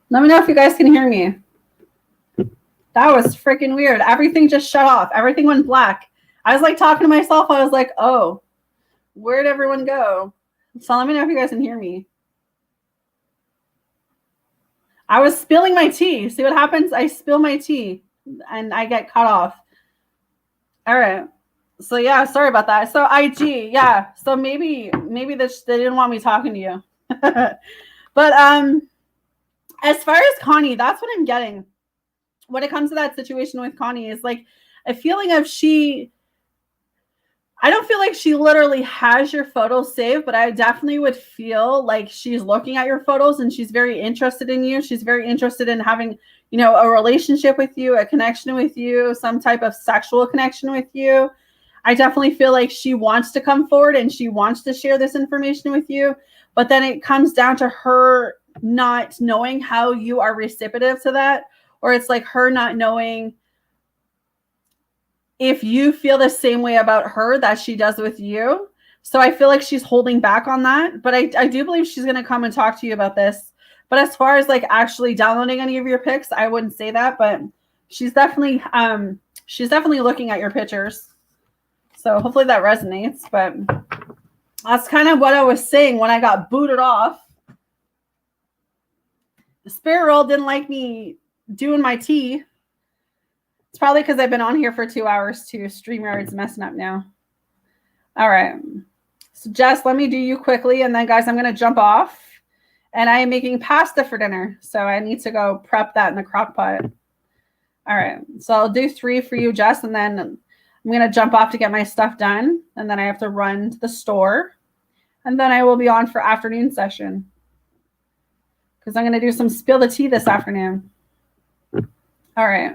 Let me know if you guys can hear me. That was freaking weird. Everything just shut off. Everything went black. I was like talking to myself. I was like, oh, where'd everyone go? So let me know if you guys can hear me. I was spilling my tea. See what happens? I spill my tea and I get cut off. All right. So yeah, sorry about that. So IG, yeah. So maybe they didn't want me talking to you. But as far as Connie, that's what I'm getting. When it comes to that situation with Connie, is like a feeling of I don't feel like she literally has your photos saved, but I definitely would feel like she's looking at your photos and she's very interested in you. She's very interested in having, a relationship with you, a connection with you, some type of sexual connection with you. I definitely feel like she wants to come forward and she wants to share this information with you, but then it comes down to her not knowing how you are receptive to that, or it's like her not knowing if you feel the same way about her that she does with you. So I feel like she's holding back on that, but I do believe she's going to come and talk to you about this. But as far as like actually downloading any of your pics, I wouldn't say that, but she's definitely looking at your pictures. So hopefully that resonates, but that's kind of what I was saying when I got booted off. The spirit roll didn't like me doing my tea. It's probably because I've been on here for 2 hours too. StreamYard's messing up now. All right. So Jess, let me do you quickly. And then guys, I'm going to jump off. And I am making pasta for dinner. So I need to go prep that in the crock pot. All right. So I'll do 3 for you, Jess. And then I'm going to jump off to get my stuff done. And then I have to run to the store. And then I will be on for afternoon session. Because I'm going to do some spill the tea this afternoon. All right.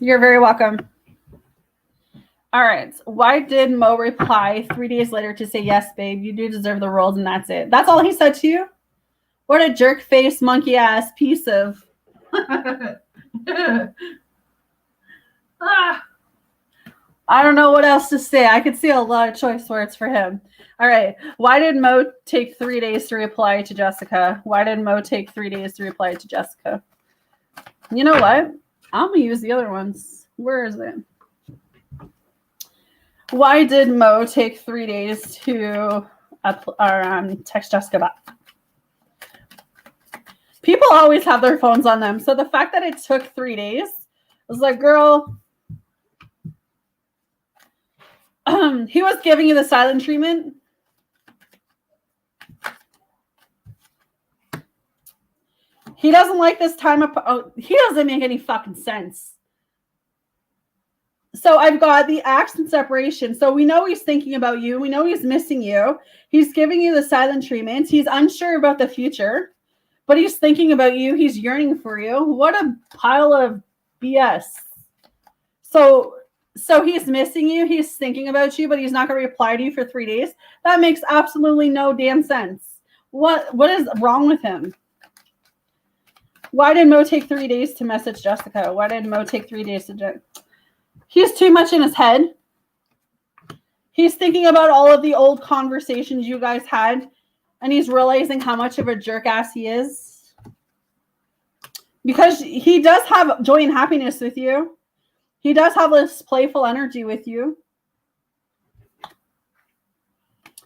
You're very welcome. All right. Why did Mo reply 3 days later to say, yes, babe, you do deserve the roles and that's it? That's all he said to you? What a jerk face, monkey ass piece of. I don't know what else to say. I could see a lot of choice words for him. All right. Why did Mo take 3 days to reply to Jessica? Why did Mo take 3 days to reply to Jessica? You know what? I'm going to use the other ones. Where is it? Why did Mo take 3 days to text Jessica back? People always have their phones on them. So the fact that it took 3 days, I was like, girl, he was giving you the silent treatment. He doesn't like this time of, he doesn't make any fucking sense. So I've got the acts and separation. So we know he's thinking about you. We know he's missing you. He's giving you the silent treatment. He's unsure about the future, but he's thinking about you. He's yearning for you. What a pile of BS. So he's missing you. He's thinking about you, but he's not going to reply to you for 3 days. That makes absolutely no damn sense. What is wrong with him? Why did Mo take 3 days to message Jessica? Why did Mo take 3 days to... He's too much in his head. He's thinking about all of the old conversations you guys had, and he's realizing how much of a jerk ass he is. Because he does have joy and happiness with you. He does have this playful energy with you.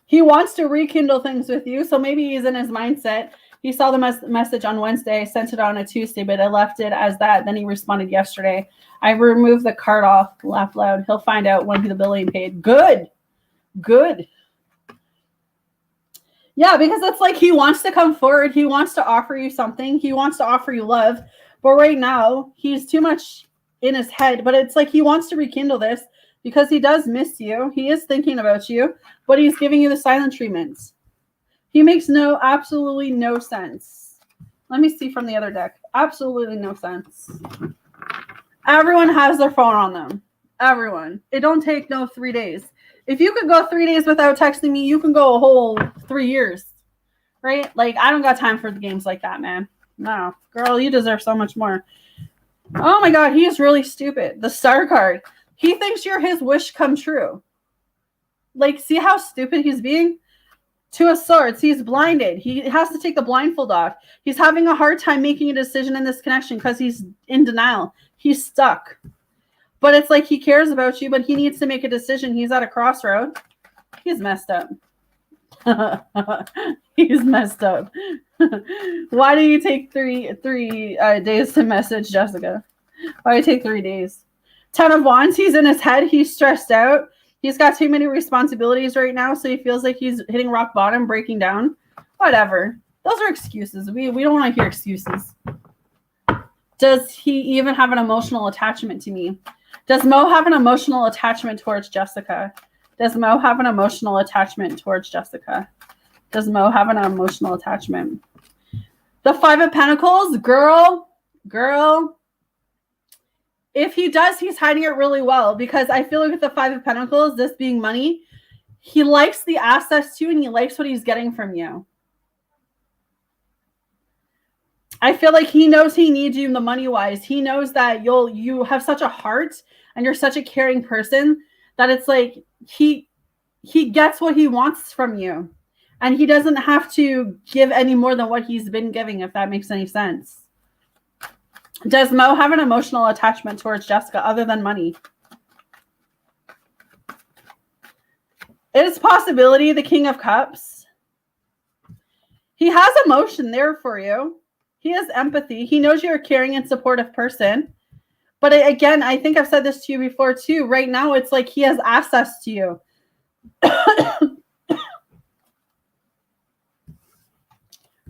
He wants to rekindle things with you, so maybe he's in his mindset. He saw the message on Wednesday. I sent it on a Tuesday, but I left it as that. Then he responded yesterday. I removed the card off. Laugh loud. He'll find out when the billing paid. Good. Yeah, because it's like he wants to come forward. He wants to offer you something. He wants to offer you love. But right now, he's too much in his head. But it's like he wants to rekindle this because he does miss you. He is thinking about you, but he's giving you the silent treatment. He makes absolutely no sense. Let me see from the other deck. Absolutely no sense. Everyone has their phone on them. Everyone. It don't take no 3 days. If you could go 3 days without texting me, you can go a whole 3 years. Right? Like, I don't got time for the games like that, man. No. Girl, you deserve so much more. Oh my God, he is really stupid. The star card. He thinks you're his wish come true. Like, see how stupid he's being? Two of Swords, he's blinded. He has to take the blindfold off. He's having a hard time making a decision in this connection because he's in denial. He's stuck. But it's like he cares about you, but he needs to make a decision. He's at a crossroad. He's messed up. He's messed up. Why do you take three days to message Jessica? Why do you take 3 days? 10 of Wands, he's in his head. He's stressed out. He's got too many responsibilities right now, so he feels like he's hitting rock bottom, breaking down. Whatever. Those are excuses. We don't want to hear excuses. Does he even have an emotional attachment to me? Does Mo have an emotional attachment towards Jessica? Does Mo have an emotional attachment towards Jessica? Does Mo have an emotional attachment? The 5 of Pentacles, girl. If he does, he's hiding it really well, because I feel like with the 5 of Pentacles, this being money, he likes the access to, and he likes what he's getting from you. I feel like he knows he needs you in the money-wise. He knows that you have such a heart and you're such a caring person that it's like he gets what he wants from you. And he doesn't have to give any more than what he's been giving, if that makes any sense. Does Mo have an emotional attachment towards Jessica other than money? It is possibility, the King of Cups. He has emotion there for you. He has empathy. He knows you're a caring and supportive person. But again, I think I've said this to you before too. Right now, it's like he has access to you.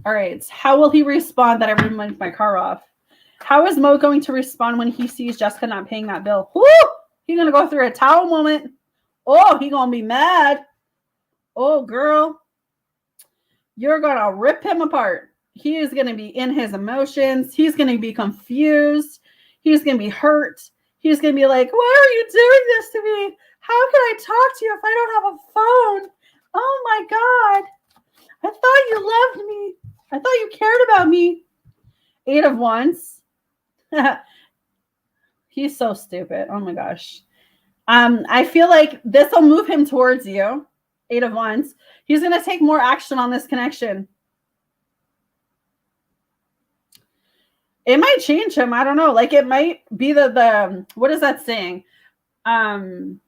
All right. How will he respond that I removed my car off? How is Mo going to respond when he sees Jessica not paying that bill? Woo! He's going to go through a towel moment. Oh, he's going to be mad. Oh, girl. You're going to rip him apart. He is going to be in his emotions. He's going to be confused. He's going to be hurt. He's going to be like, why are you doing this to me? How can I talk to you if I don't have a phone? Oh, my God. I thought you loved me. I thought you cared about me. 8 of Wands. He's so stupid. Oh, my gosh. I feel like this will move him towards you. 8 of Wands. He's going to take more action on this connection. It might change him. I don't know. Like, it might be the what is that saying? It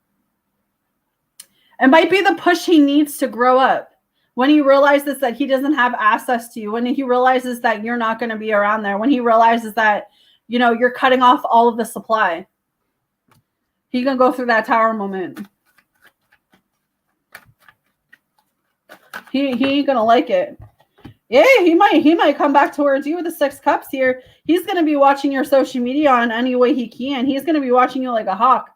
might be the push he needs to grow up. When he realizes that he doesn't have access to you, when he realizes that you're not going to be around there, when he realizes that, you know, you're cutting off all of the supply. He's going to go through that tower moment. He ain't going to like it. Yeah, he might come back towards you with the 6 cups here. He's going to be watching your social media on any way he can. He's going to be watching you like a hawk.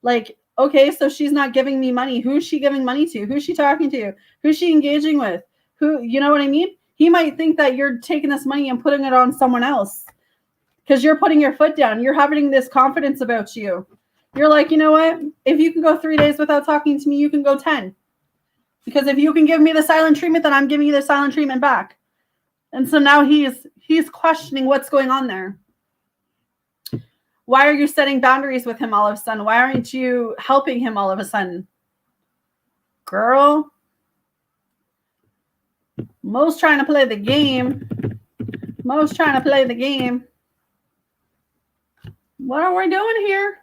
Like, okay, so she's not giving me money. Who's she giving money to? Who's she talking to? Who's she engaging with? Who, you know what I mean? He might think that you're taking this money and putting it on someone else because you're putting your foot down. You're having this confidence about you. You're like, you know what? If you can go 3 days without talking to me, you can go 10. Because if you can give me the silent treatment, then I'm giving you the silent treatment back. And so now he's questioning what's going on there. Why are you setting boundaries with him all of a sudden? Why aren't you helping him all of a sudden? Girl. Mo's trying to play the game. Mo's trying to play the game. What are we doing here?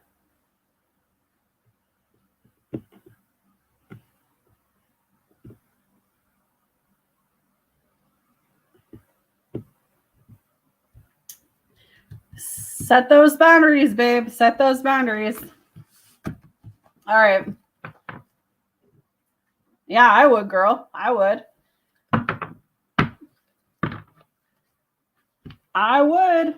Set those boundaries, babe. Set those boundaries. All right. Yeah, I would, girl. I would. I would.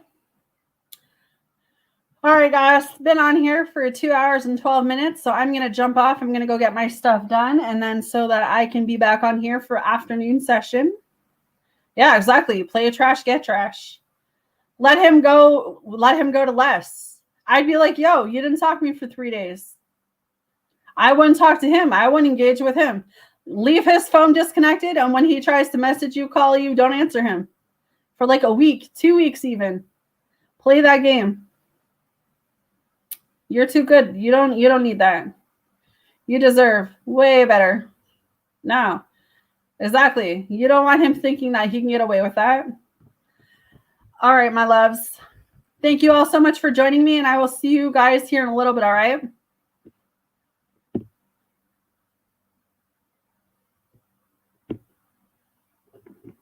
All right, guys. Been on here for 2 hours and 12 minutes, so I'm going to jump off. I'm going to go get my stuff done, and then so that I can be back on here for afternoon session. Yeah, exactly. Play a trash, get trash. Let him go to less. I'd be like, yo, you didn't talk to me for 3 days. I wouldn't talk to him. I wouldn't engage with him. Leave his phone disconnected, and when he tries to message you, call you, don't answer him. For like a week, 2 weeks even. Play that game. You're too good. You don't need that. You deserve way better. No. Exactly. You don't want him thinking that he can get away with that. All right, my loves. Thank you all so much for joining me, and I will see you guys here in a little bit, all right?